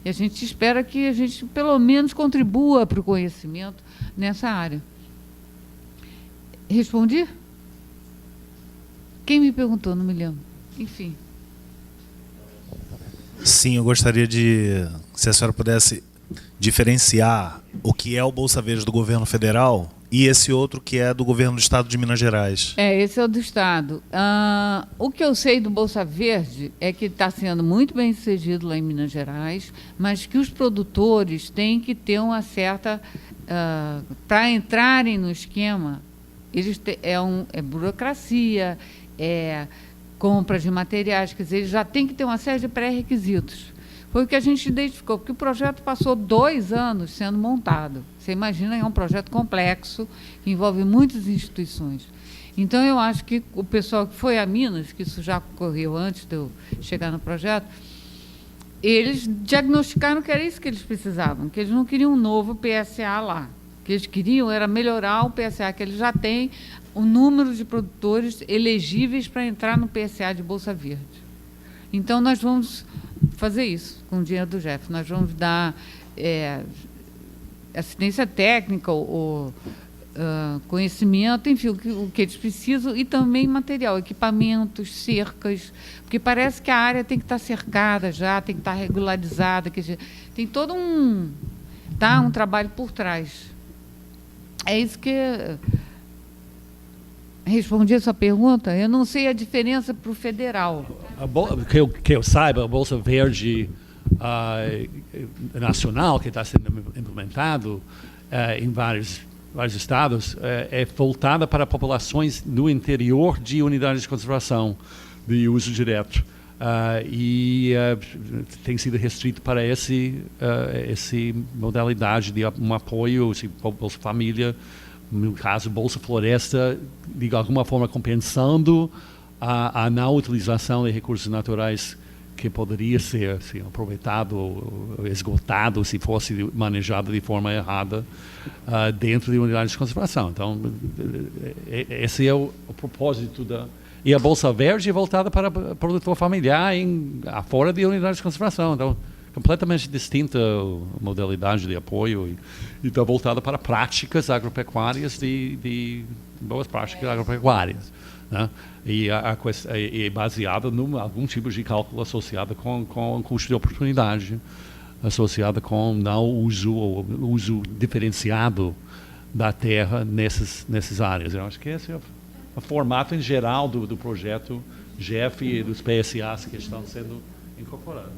E a gente espera que a gente, pelo menos, contribua para o conhecimento nessa área. Respondi? Quem me perguntou? Não me lembro. Enfim. Sim, eu gostaria se a senhora pudesse diferenciar o que é o Bolsa Verde do governo federal e esse outro que é do governo do estado de Minas Gerais. Esse é o do estado. O que eu sei do Bolsa Verde é que está sendo muito bem sucedido lá em Minas Gerais, mas que os produtores têm que ter uma certa... para entrarem no esquema, é burocracia, compra de materiais, quer dizer, eles já têm que ter uma série de pré-requisitos. Foi o que a gente identificou, porque o projeto passou 2 anos sendo montado. Você imagina, é um projeto complexo, que envolve muitas instituições. Então, eu acho que o pessoal que foi a Minas, que isso já ocorreu antes de eu chegar no projeto, eles diagnosticaram que era isso que eles precisavam, que eles não queriam um novo PSA lá. O que eles queriam era melhorar o PSA que eles já têm, o número de produtores elegíveis para entrar no PSA de Bolsa Verde. Então, nós vamos fazer isso com o dinheiro do GEF. Nós vamos dar assistência técnica, conhecimento, enfim, o que eles precisam, e também material, equipamentos, cercas, porque parece que a área tem que estar cercada já, tem que estar regularizada, tem todo um trabalho por trás. É isso que... Respondi a sua pergunta? Eu não sei a diferença para o federal. Que eu saiba, a Bolsa Verde nacional, que está sendo implementado em vários estados, é voltada para populações no interior de unidades de conservação de uso direto. Tem sido restrito para essa modalidade de um apoio, Bolsa Família, no caso Bolsa Floresta, de alguma forma compensando a não utilização de recursos naturais que poderia ser aproveitado ou esgotado se fosse manejado de forma errada dentro de unidades de conservação. Então, esse é o propósito da... E a Bolsa Verde é voltada para produtor familiar fora de unidades de conservação. Então, completamente distinta a modalidade de apoio e está voltada para práticas agropecuárias de boas práticas agropecuárias, né? E é baseada em algum tipo de cálculo associado com custo de oportunidade, associada com não uso diferenciado da terra nessas áreas. Eu acho que esse é o formato em geral do projeto GEF e dos PSAs que estão sendo incorporados.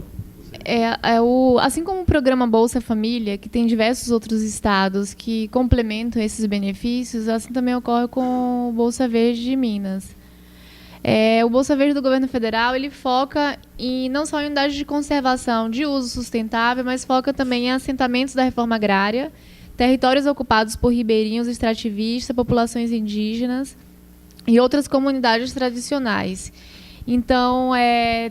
Assim como o programa Bolsa Família, que tem diversos outros estados que complementam esses benefícios, assim também ocorre com o Bolsa Verde de Minas. O Bolsa Verde do governo federal, ele foca não só em unidades de conservação de uso sustentável, mas foca também em assentamentos da reforma agrária, territórios ocupados por ribeirinhos extrativistas, populações indígenas e outras comunidades tradicionais. Então,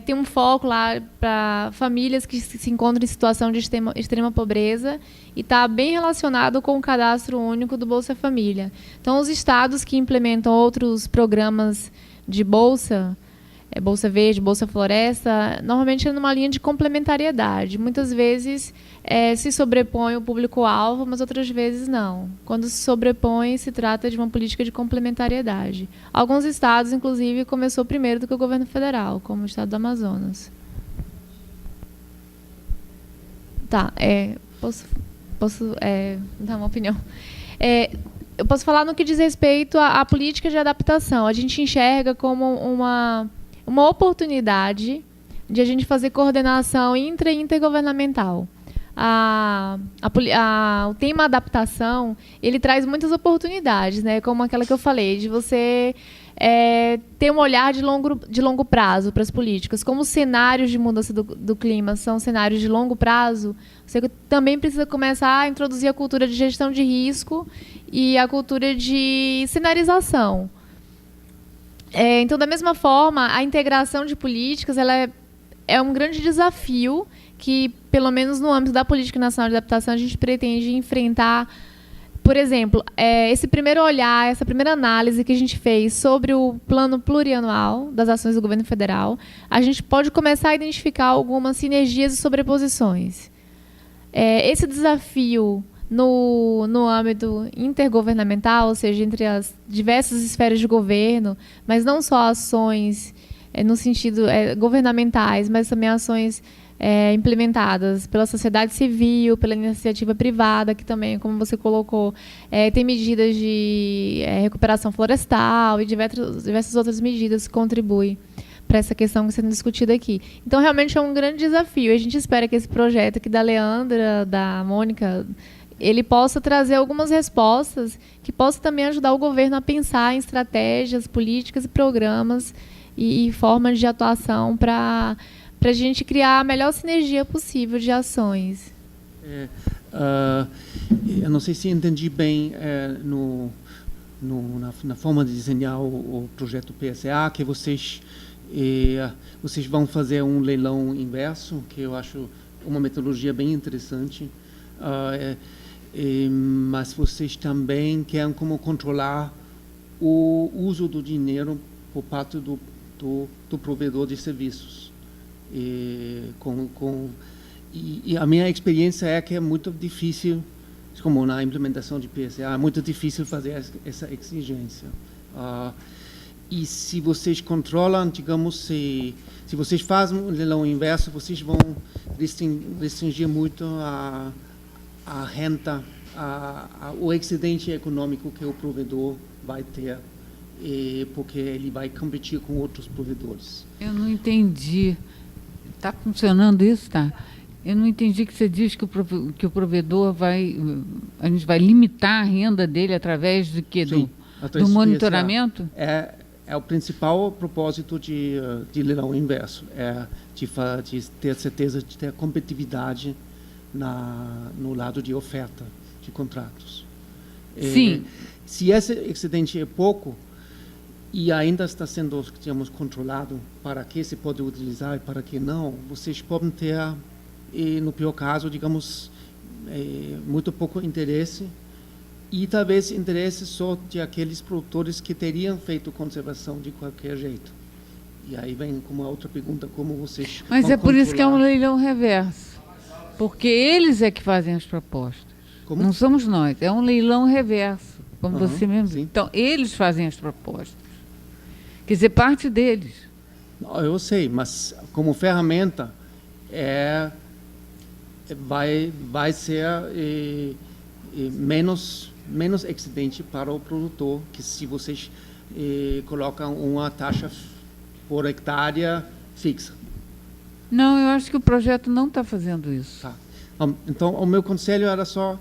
tem um foco lá para famílias que se encontram em situação de extrema pobreza e está bem relacionado com o cadastro único do Bolsa Família. Então, os estados que implementam outros programas de Bolsa, Bolsa Verde, Bolsa Floresta, normalmente é numa linha de complementariedade. Muitas vezes se sobrepõe o público-alvo, mas outras vezes não. Quando se sobrepõe, se trata de uma política de complementariedade. Alguns estados, inclusive, começou primeiro do que o governo federal, como o estado do Amazonas. Tá, posso dar uma opinião. Eu posso falar no que diz respeito à política de adaptação. A gente enxerga como uma oportunidade de a gente fazer coordenação intra e intergovernamental. O tema adaptação, ele traz muitas oportunidades, né? Como aquela que eu falei, de você ter um olhar de longo prazo para as políticas. Como os cenários de mudança do clima são cenários de longo prazo, você também precisa começar a introduzir a cultura de gestão de risco e a cultura de cenarização. Então, da mesma forma, a integração de políticas ela é um grande desafio que, pelo menos no âmbito da Política Nacional de Adaptação, a gente pretende enfrentar. Por exemplo, esse primeiro olhar, essa primeira análise que a gente fez sobre o plano plurianual das ações do governo federal, a gente pode começar a identificar algumas sinergias e sobreposições. Esse desafio no âmbito intergovernamental, ou seja, entre as diversas esferas de governo, mas não só ações no sentido governamentais, mas também ações implementadas pela sociedade civil, pela iniciativa privada, que também, como você colocou, tem medidas de recuperação florestal e diversas outras medidas que contribuem para essa questão que está sendo discutida aqui. Então, realmente é um grande desafio. A gente espera que esse projeto aqui da Leandra, da Mônica, ele possa trazer algumas respostas que possam também ajudar o governo a pensar em estratégias, políticas e programas e formas de atuação para a gente criar a melhor sinergia possível de ações. Eu não sei se entendi bem na forma de desenhar o projeto PSA, que vocês vão fazer um leilão inverso, que eu acho uma metodologia bem interessante, mas vocês também querem como controlar o uso do dinheiro por parte do provedor de serviços. E a minha experiência é que é muito difícil, como na implementação de PSA, é muito difícil fazer essa exigência. E se vocês controlam, digamos, se vocês fazem um leilão inverso, vocês vão restringir muito a renta, o excedente econômico que o provedor vai ter, porque ele vai competir com outros provedores. Eu não entendi. Está funcionando isso, tá? Eu não entendi que você diz que o provedor a gente vai limitar a renda dele através do quê? Sim, do monitoramento? É o principal propósito de leilão inverso, de ter certeza de ter competitividade no lado de oferta de contratos. Sim. Se esse excedente é pouco e ainda está sendo, digamos, controlado para que se pode utilizar e para que não, vocês podem ter, no pior caso, digamos, muito pouco interesse e talvez interesse só de aqueles produtores que teriam feito conservação de qualquer jeito. E aí vem como a outra pergunta, como vocês Mas vão é por isso que é um controlar? leilão reverso. Porque eles é que fazem as propostas. Como? Não somos nós. É um leilão reverso, como Aham, você mesmo sim. disse. Então, eles fazem as propostas. Quer dizer, parte deles. Não, eu sei, mas como ferramenta vai ser menos excedente para o produtor, que se vocês colocam uma taxa por hectare fixa. Não, eu acho que o projeto não está fazendo isso. Tá. Então, o meu conselho era só,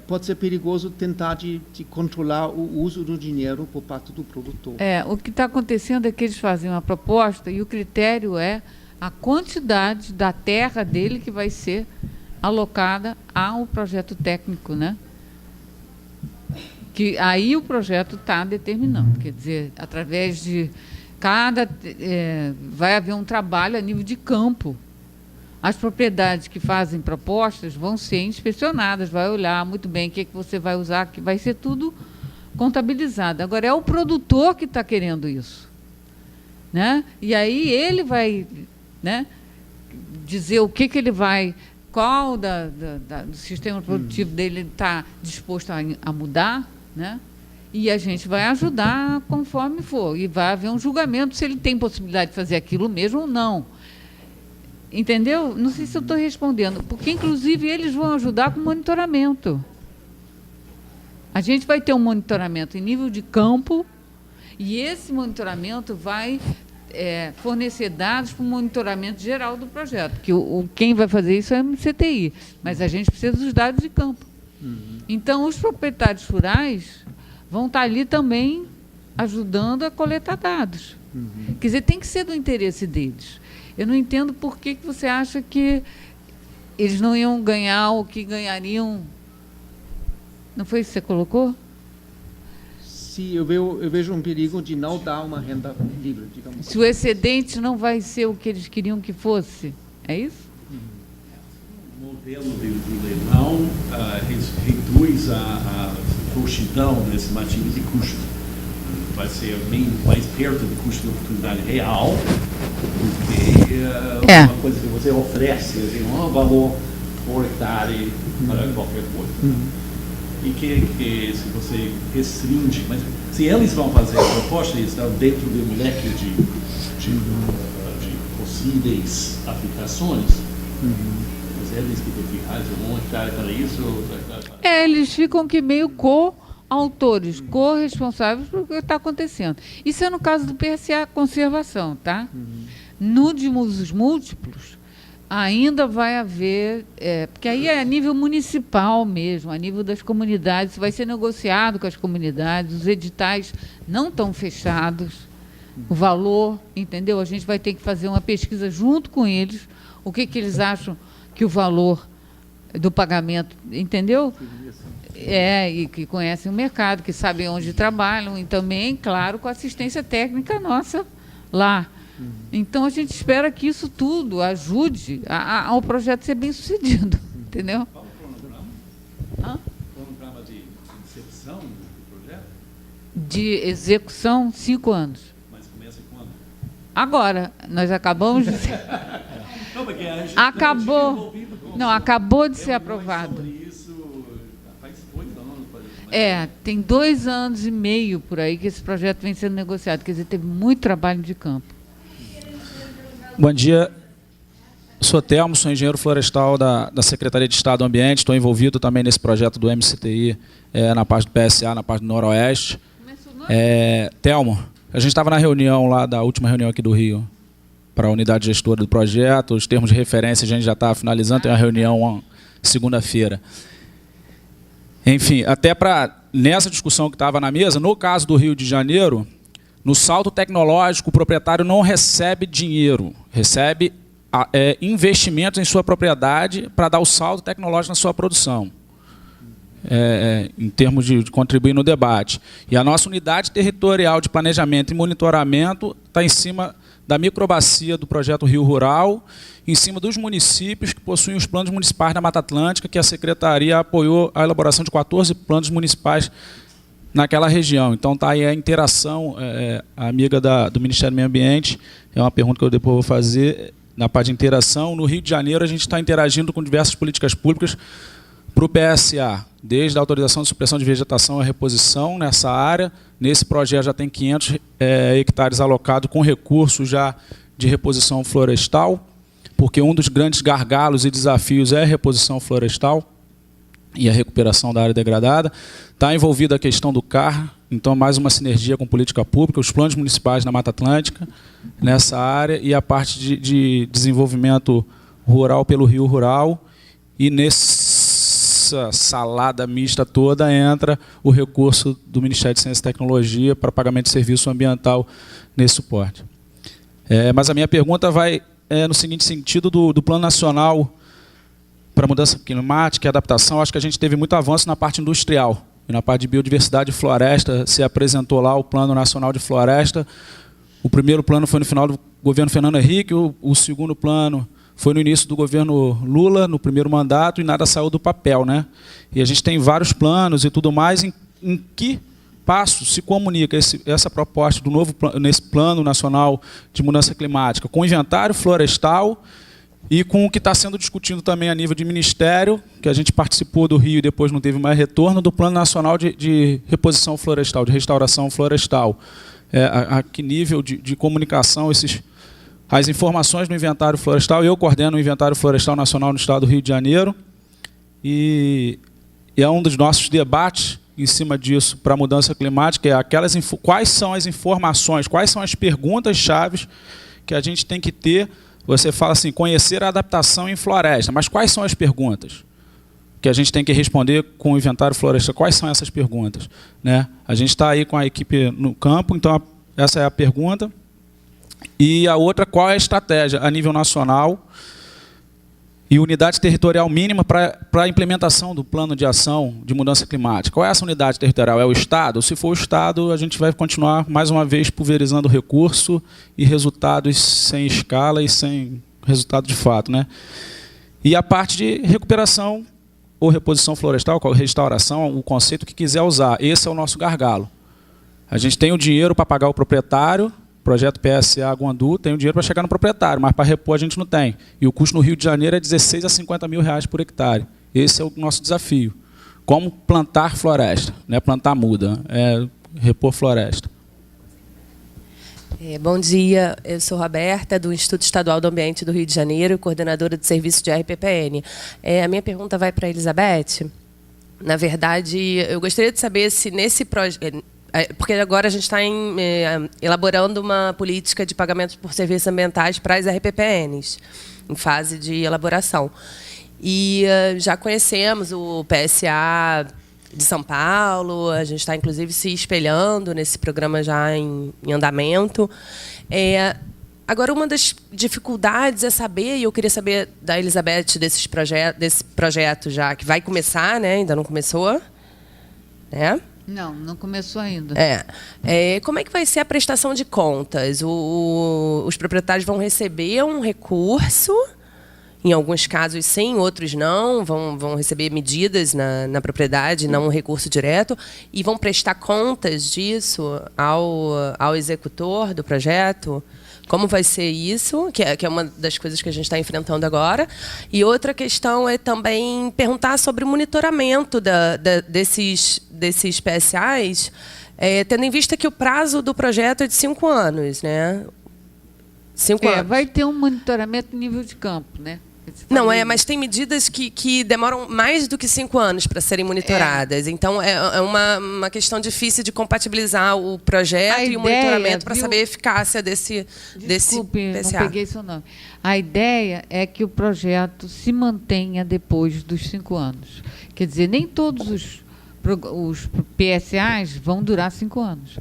pode ser perigoso tentar de controlar o uso do dinheiro por parte do produtor. O que está acontecendo é que eles fazem uma proposta e o critério é a quantidade da terra dele que vai ser alocada ao projeto técnico, né? Que aí o projeto está determinando, quer dizer, através de vai haver um trabalho a nível de campo. As propriedades que fazem propostas vão ser inspecionadas, vai olhar muito bem o que você vai usar, que vai ser tudo contabilizado. Agora, é o produtor que está querendo isso, né? E aí ele vai, né, dizer o que ele vai, qual do sistema produtivo dele está disposto a mudar, né? E a gente vai ajudar conforme for. E vai haver um julgamento se ele tem possibilidade de fazer aquilo mesmo ou não. Entendeu? Não sei se eu estou respondendo, porque, inclusive, eles vão ajudar com monitoramento. A gente vai ter um monitoramento em nível de campo e esse monitoramento vai fornecer dados para o monitoramento geral do projeto, que quem vai fazer isso é a MCTI, mas a gente precisa dos dados de campo. Então, os proprietários rurais vão estar ali também ajudando a coletar dados. Quer dizer, tem que ser do interesse deles. Eu não entendo por que você acha que eles não iam ganhar o que ganhariam. Não foi isso que você colocou? Se eu vejo um perigo de não dar uma renda livre, digamos. Se o excedente não vai ser o que eles queriam que fosse. É isso? O modelo de leilão reduz a frouxidão nesse estimativa de custo. Vai ser bem mais perto do custo de oportunidade real do que uma coisa que você oferece, assim, um valor por hectare para qualquer coisa. E que se você restringe, mas se eles vão fazer a proposta, eles estão dentro do leque de possíveis aplicações, mas eles que têm que fazer um hectare para isso. Eles ficam que meio coautores, corresponsáveis por o que está acontecendo. Isso é no caso do PSA Conservação, tá? No de usos múltiplos, ainda vai haver, porque aí é a nível municipal mesmo, a nível das comunidades, isso vai ser negociado com as comunidades, os editais não estão fechados, o valor, entendeu? A gente vai ter que fazer uma pesquisa junto com eles, o que eles acham que o valor do pagamento, entendeu? E que conhecem o mercado, que sabem onde trabalham, e também, claro, com assistência técnica nossa lá. Então, a gente espera que isso tudo ajude ao projeto ser bem sucedido, entendeu? Qual o cronograma de execução do projeto? De execução, 5 anos. Mas começa quando? Agora, nós acabamos de ser... acabou de ser aprovado. Tem 2 anos e meio por aí que esse projeto vem sendo negociado, quer dizer, teve muito trabalho de campo. Bom dia, sou Telmo, sou engenheiro florestal da Secretaria de Estado do Ambiente, estou envolvido também nesse projeto do MCTI, na parte do PSA, na parte do Noroeste. Telmo, a gente estava na reunião lá, da última reunião aqui do Rio, para a unidade gestora do projeto, os termos de referência a gente já está finalizando, tem uma reunião segunda-feira. Enfim, até nessa discussão que estava na mesa, no caso do Rio de Janeiro, no salto tecnológico, o proprietário não recebe dinheiro, recebe investimentos em sua propriedade para dar o salto tecnológico na sua produção, em termos de contribuir no debate. E a nossa unidade territorial de planejamento e monitoramento está em cima da microbacia do projeto Rio Rural, em cima dos municípios que possuem os planos municipais da Mata Atlântica, que a Secretaria apoiou a elaboração de 14 planos municipais naquela região. Então está aí a interação, a amiga do Ministério do Meio Ambiente, é uma pergunta que eu depois vou fazer, na parte de interação. No Rio de Janeiro, a gente está interagindo com diversas políticas públicas para o PSA, desde a autorização de supressão de vegetação e reposição nessa área. Nesse projeto já tem 500 hectares alocados com recursos já de reposição florestal, porque um dos grandes gargalos e desafios é a reposição florestal e a recuperação da área degradada. Está envolvida a questão do CAR, então mais uma sinergia com política pública, os planos municipais na Mata Atlântica, nessa área, e a parte de desenvolvimento rural pelo Rio Rural. E nessa salada mista toda entra o recurso do Ministério de Ciência e Tecnologia para pagamento de serviço ambiental nesse suporte. Mas a minha pergunta vai no seguinte sentido do Plano Nacional para Mudança Climática e Adaptação. Acho que a gente teve muito avanço na parte industrial. E na parte de biodiversidade e floresta, se apresentou lá o Plano Nacional de Floresta. O primeiro plano foi no final do governo Fernando Henrique, o segundo plano foi no início do governo Lula, no primeiro mandato, e nada saiu do papel, né? E a gente tem vários planos e tudo mais. Em que passo se comunica essa proposta do novo nesse Plano Nacional de Mudança Climática com o inventário florestal e com o que está sendo discutido também a nível de ministério, que a gente participou do Rio e depois não teve mais retorno, do Plano Nacional de Reposição Florestal, de Restauração Florestal. A que nível de comunicação as informações do inventário florestal? Eu coordeno o inventário florestal nacional no estado do Rio de Janeiro, e é um dos nossos debates em cima disso para a mudança climática, quais são as informações, quais são as perguntas-chave que a gente tem que ter. Você fala assim, conhecer a adaptação em floresta, mas quais são as perguntas que a gente tem que responder com o inventário florestal? Quais são essas perguntas, né? A gente está aí com a equipe no campo, então essa é a pergunta. E a outra, qual é a estratégia a nível nacional e unidade territorial mínima para a implementação do plano de ação de mudança climática? Qual é essa unidade territorial? É o Estado? Se for o Estado, a gente vai continuar, mais uma vez, pulverizando recurso e resultados sem escala e sem resultado de fato, né? E a parte de recuperação ou reposição florestal, restauração, o conceito que quiser usar. Esse é o nosso gargalo. A gente tem o dinheiro para pagar o proprietário, projeto PSA Guandu, tem o dinheiro para chegar no proprietário, mas para repor a gente não tem. E o custo no Rio de Janeiro é 16 a 50 mil reais por hectare. Esse é o nosso desafio. Como plantar floresta, não é plantar muda, é repor floresta. Bom dia, eu sou Roberta, do Instituto Estadual do Ambiente do Rio de Janeiro, coordenadora de serviço de RPPN. A minha pergunta vai para a Elizabeth. Na verdade, eu gostaria de saber se nesse projeto... Porque agora a gente está elaborando uma política de pagamento por serviços ambientais para as RPPNs, em fase de elaboração. E já conhecemos o PSA de São Paulo, a gente está, inclusive, se espelhando nesse programa já em andamento. Agora, uma das dificuldades é saber, e eu queria saber da Elizabeth desse projeto já, que vai começar, né? Ainda não começou, né? Não começou ainda. Como é que vai ser a prestação de contas? Os proprietários vão receber um recurso, em alguns casos sim, outros não, vão receber medidas na propriedade, não um recurso direto, e vão prestar contas disso ao executor do projeto? Como vai ser isso, que é uma das coisas que a gente está enfrentando agora. E outra questão é também perguntar sobre o monitoramento desses PSAs, tendo em vista que o prazo do projeto é de 5 anos, né? 5 anos. Vai ter um monitoramento em nível de campo, né? Não, mas tem medidas que demoram mais do que 5 anos para serem monitoradas. Então, é uma questão difícil de compatibilizar o projeto e o monitoramento para saber a eficácia desse PSA. Não peguei seu nome. A ideia é que o projeto se mantenha depois dos 5 anos. Quer dizer, nem todos os PSAs vão durar 5 anos.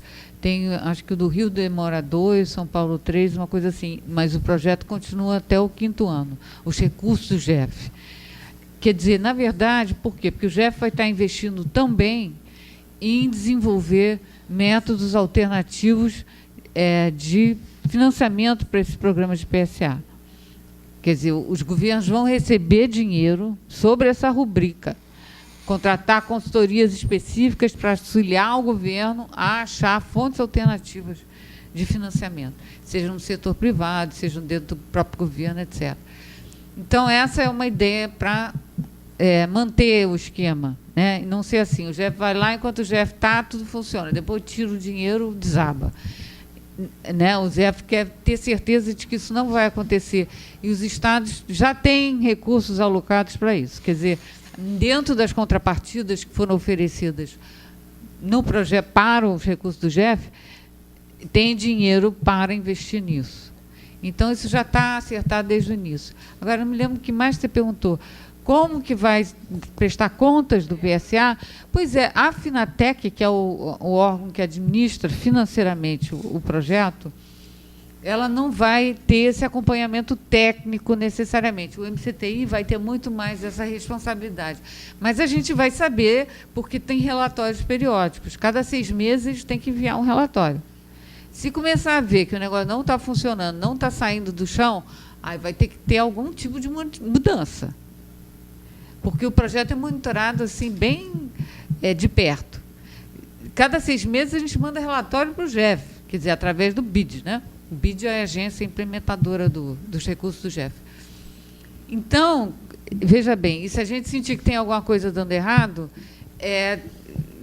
Acho que o do Rio demora 2, São Paulo 3, uma coisa assim, mas o projeto continua até o 5º ano, os recursos do GEF. Quer dizer, na verdade, por quê? Porque o GEF vai estar investindo também em desenvolver métodos alternativos de financiamento para esses programas de PSA. Quer dizer, os governos vão receber dinheiro sobre essa rubrica contratar consultorias específicas para auxiliar o governo a achar fontes alternativas de financiamento, seja no setor privado, seja dentro do próprio governo, etc. Então, essa é uma ideia para manter o esquema, né? E não ser assim, o GEF vai lá, enquanto o GEF está, tudo funciona, depois tira o dinheiro, desaba. Né? O GEF quer ter certeza de que isso não vai acontecer. E os estados já têm recursos alocados para isso. Quer dizer, dentro das contrapartidas que foram oferecidas no projeto para os recursos do GEF, tem dinheiro para investir nisso. Então, isso já está acertado desde o início. Agora, não me lembro o que mais você perguntou. Como que vai prestar contas do PSA? Pois é, a Finatec, que é o órgão que administra financeiramente o projeto, ela não vai ter esse acompanhamento técnico necessariamente. O MCTI vai ter muito mais essa responsabilidade. Mas a gente vai saber, porque tem relatórios periódicos. Cada 6 meses tem que enviar um relatório. Se começar a ver que o negócio não está funcionando, não está saindo do chão, aí vai ter que ter algum tipo de mudança. Porque o projeto é monitorado assim, bem de perto. Cada 6 meses a gente manda relatório para o GEF, quer dizer, através do BID, né? O BID é a agência implementadora dos recursos do GEF. Então, veja bem, e se a gente sentir que tem alguma coisa dando errado,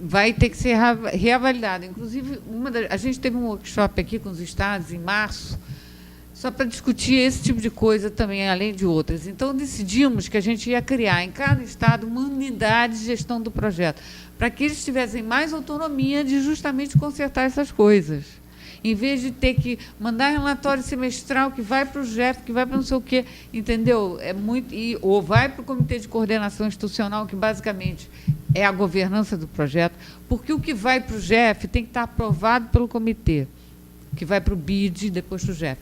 vai ter que ser reavaliado. Inclusive, a gente teve um workshop aqui com os estados em março, só para discutir esse tipo de coisa também, além de outras. Então, decidimos que a gente ia criar em cada estado uma unidade de gestão do projeto, para que eles tivessem mais autonomia de justamente consertar essas coisas. Em vez de ter que mandar relatório semestral que vai para o GEF, que vai para não sei o quê, entendeu? Ou vai para o Comitê de Coordenação Institucional, que basicamente é a governança do projeto, porque o que vai para o GEF tem que estar aprovado pelo comitê, que vai para o BID e depois para o GEF.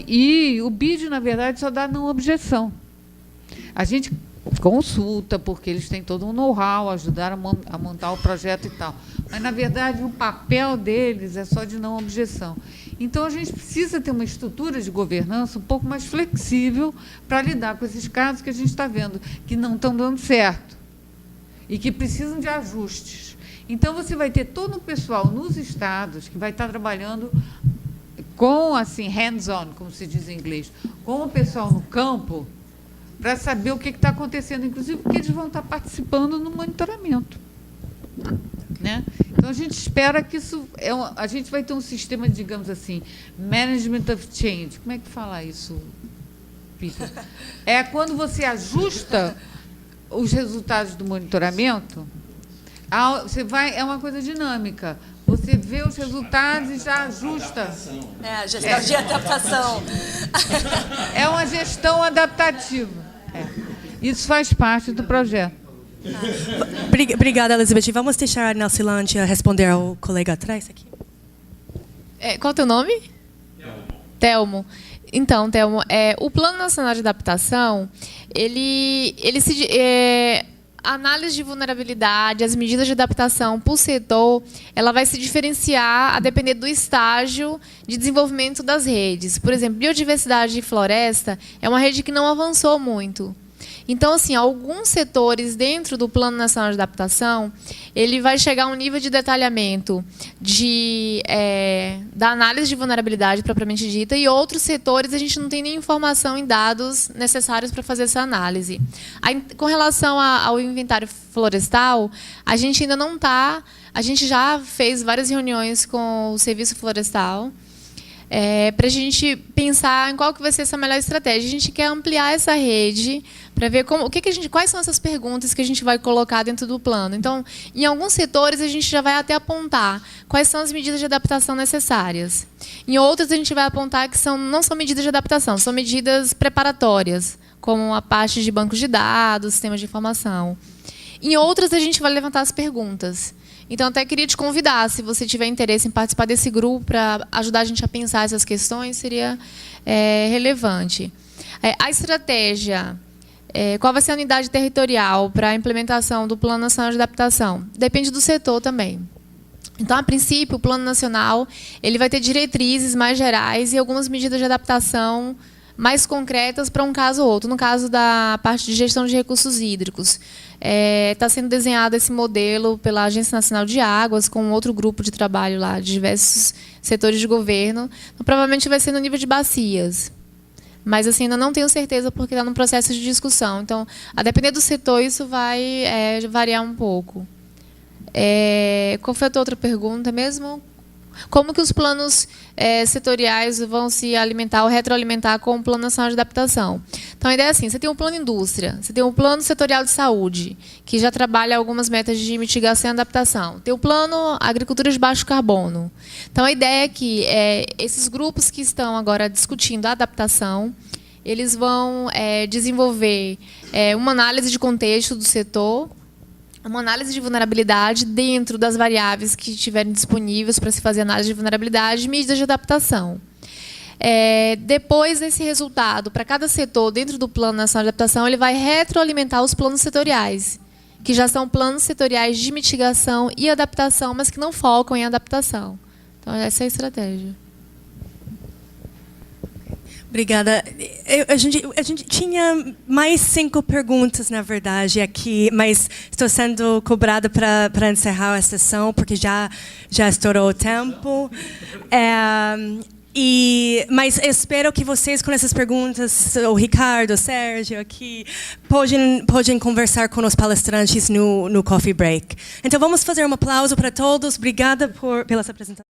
E o BID, na verdade, só dá não objeção. A gente consulta, porque eles têm todo um know-how, ajudaram a montar o projeto e tal. Mas, na verdade, o papel deles é só de não objeção. Então, a gente precisa ter uma estrutura de governança um pouco mais flexível para lidar com esses casos que a gente está vendo, que não estão dando certo e que precisam de ajustes. Então, você vai ter todo o pessoal nos estados que vai estar trabalhando com, assim, hands-on, como se diz em inglês, com o pessoal no campo, para saber o que está acontecendo, inclusive porque eles vão estar participando no monitoramento. Né? Então, a gente espera que isso... a gente vai ter um sistema, digamos assim, management of change. Como é que fala isso, Peter? É quando você ajusta os resultados do monitoramento, é uma coisa dinâmica. Você vê os resultados e já ajusta. A gestão de adaptação. É uma gestão adaptativa. Isso faz parte do projeto. Obrigada, Elizabeth. Vamos deixar a Nelsilândia responder ao colega atrás aqui. Qual é o teu nome? Telmo. Então, Telmo, o Plano Nacional de Adaptação, a análise de vulnerabilidade, as medidas de adaptação por setor, ela vai se diferenciar a depender do estágio de desenvolvimento das redes. Por exemplo, biodiversidade e floresta é uma rede que não avançou muito. Então, assim, alguns setores dentro do Plano Nacional de Adaptação, ele vai chegar a um nível de detalhamento da análise de vulnerabilidade propriamente dita, e outros setores a gente não tem nem informação em dados necessários para fazer essa análise. Com relação ao inventário florestal, a gente ainda não está... A gente já fez várias reuniões com o Serviço Florestal, para a gente pensar em qual que vai ser essa melhor estratégia. A gente quer ampliar essa rede para ver quais são essas perguntas que a gente vai colocar dentro do plano. Então, em alguns setores, a gente já vai até apontar quais são as medidas de adaptação necessárias. Em outros, a gente vai apontar que não são medidas de adaptação, são medidas preparatórias, como a parte de bancos de dados, sistemas de informação. Em outras, a gente vai levantar as perguntas. Então, até queria te convidar, se você tiver interesse em participar desse grupo para ajudar a gente a pensar essas questões, seria relevante. A estratégia, qual vai ser a unidade territorial para a implementação do Plano Nacional de Adaptação? Depende do setor também. Então, a princípio, o Plano Nacional ele vai ter diretrizes mais gerais e algumas medidas de adaptação mais concretas para um caso ou outro. No caso da parte de gestão de recursos hídricos, está sendo desenhado esse modelo pela Agência Nacional de Águas, com outro grupo de trabalho lá, de diversos setores de governo. Então, provavelmente vai ser no nível de bacias. Mas assim, ainda não tenho certeza, porque está no processo de discussão. Então, a depender do setor, isso vai variar um pouco. Qual foi a tua outra pergunta mesmo? Como que os planos setoriais vão se alimentar ou retroalimentar com o Plano Nacional de Adaptação? Então, a ideia é assim, você tem um plano indústria, você tem um plano setorial de saúde, que já trabalha algumas metas de mitigação e adaptação. Tem o plano agricultura de baixo carbono. Então, a ideia é que esses grupos que estão agora discutindo a adaptação, eles vão desenvolver uma análise de contexto do setor, uma análise de vulnerabilidade dentro das variáveis que estiverem disponíveis para se fazer análise de vulnerabilidade e medidas de adaptação. Depois desse resultado, para cada setor, dentro do Plano Nacional de Adaptação, ele vai retroalimentar os planos setoriais, que já são planos setoriais de mitigação e adaptação, mas que não focam em adaptação. Então, essa é a estratégia. Obrigada. A gente tinha mais 5 perguntas, na verdade, aqui, mas estou sendo cobrada para encerrar a sessão, porque já estourou o tempo. Mas espero que vocês, com essas perguntas, o Ricardo, o Sérgio, aqui, podem conversar com os palestrantes no coffee break. Então, vamos fazer um aplauso para todos. Obrigada pela sua apresentação.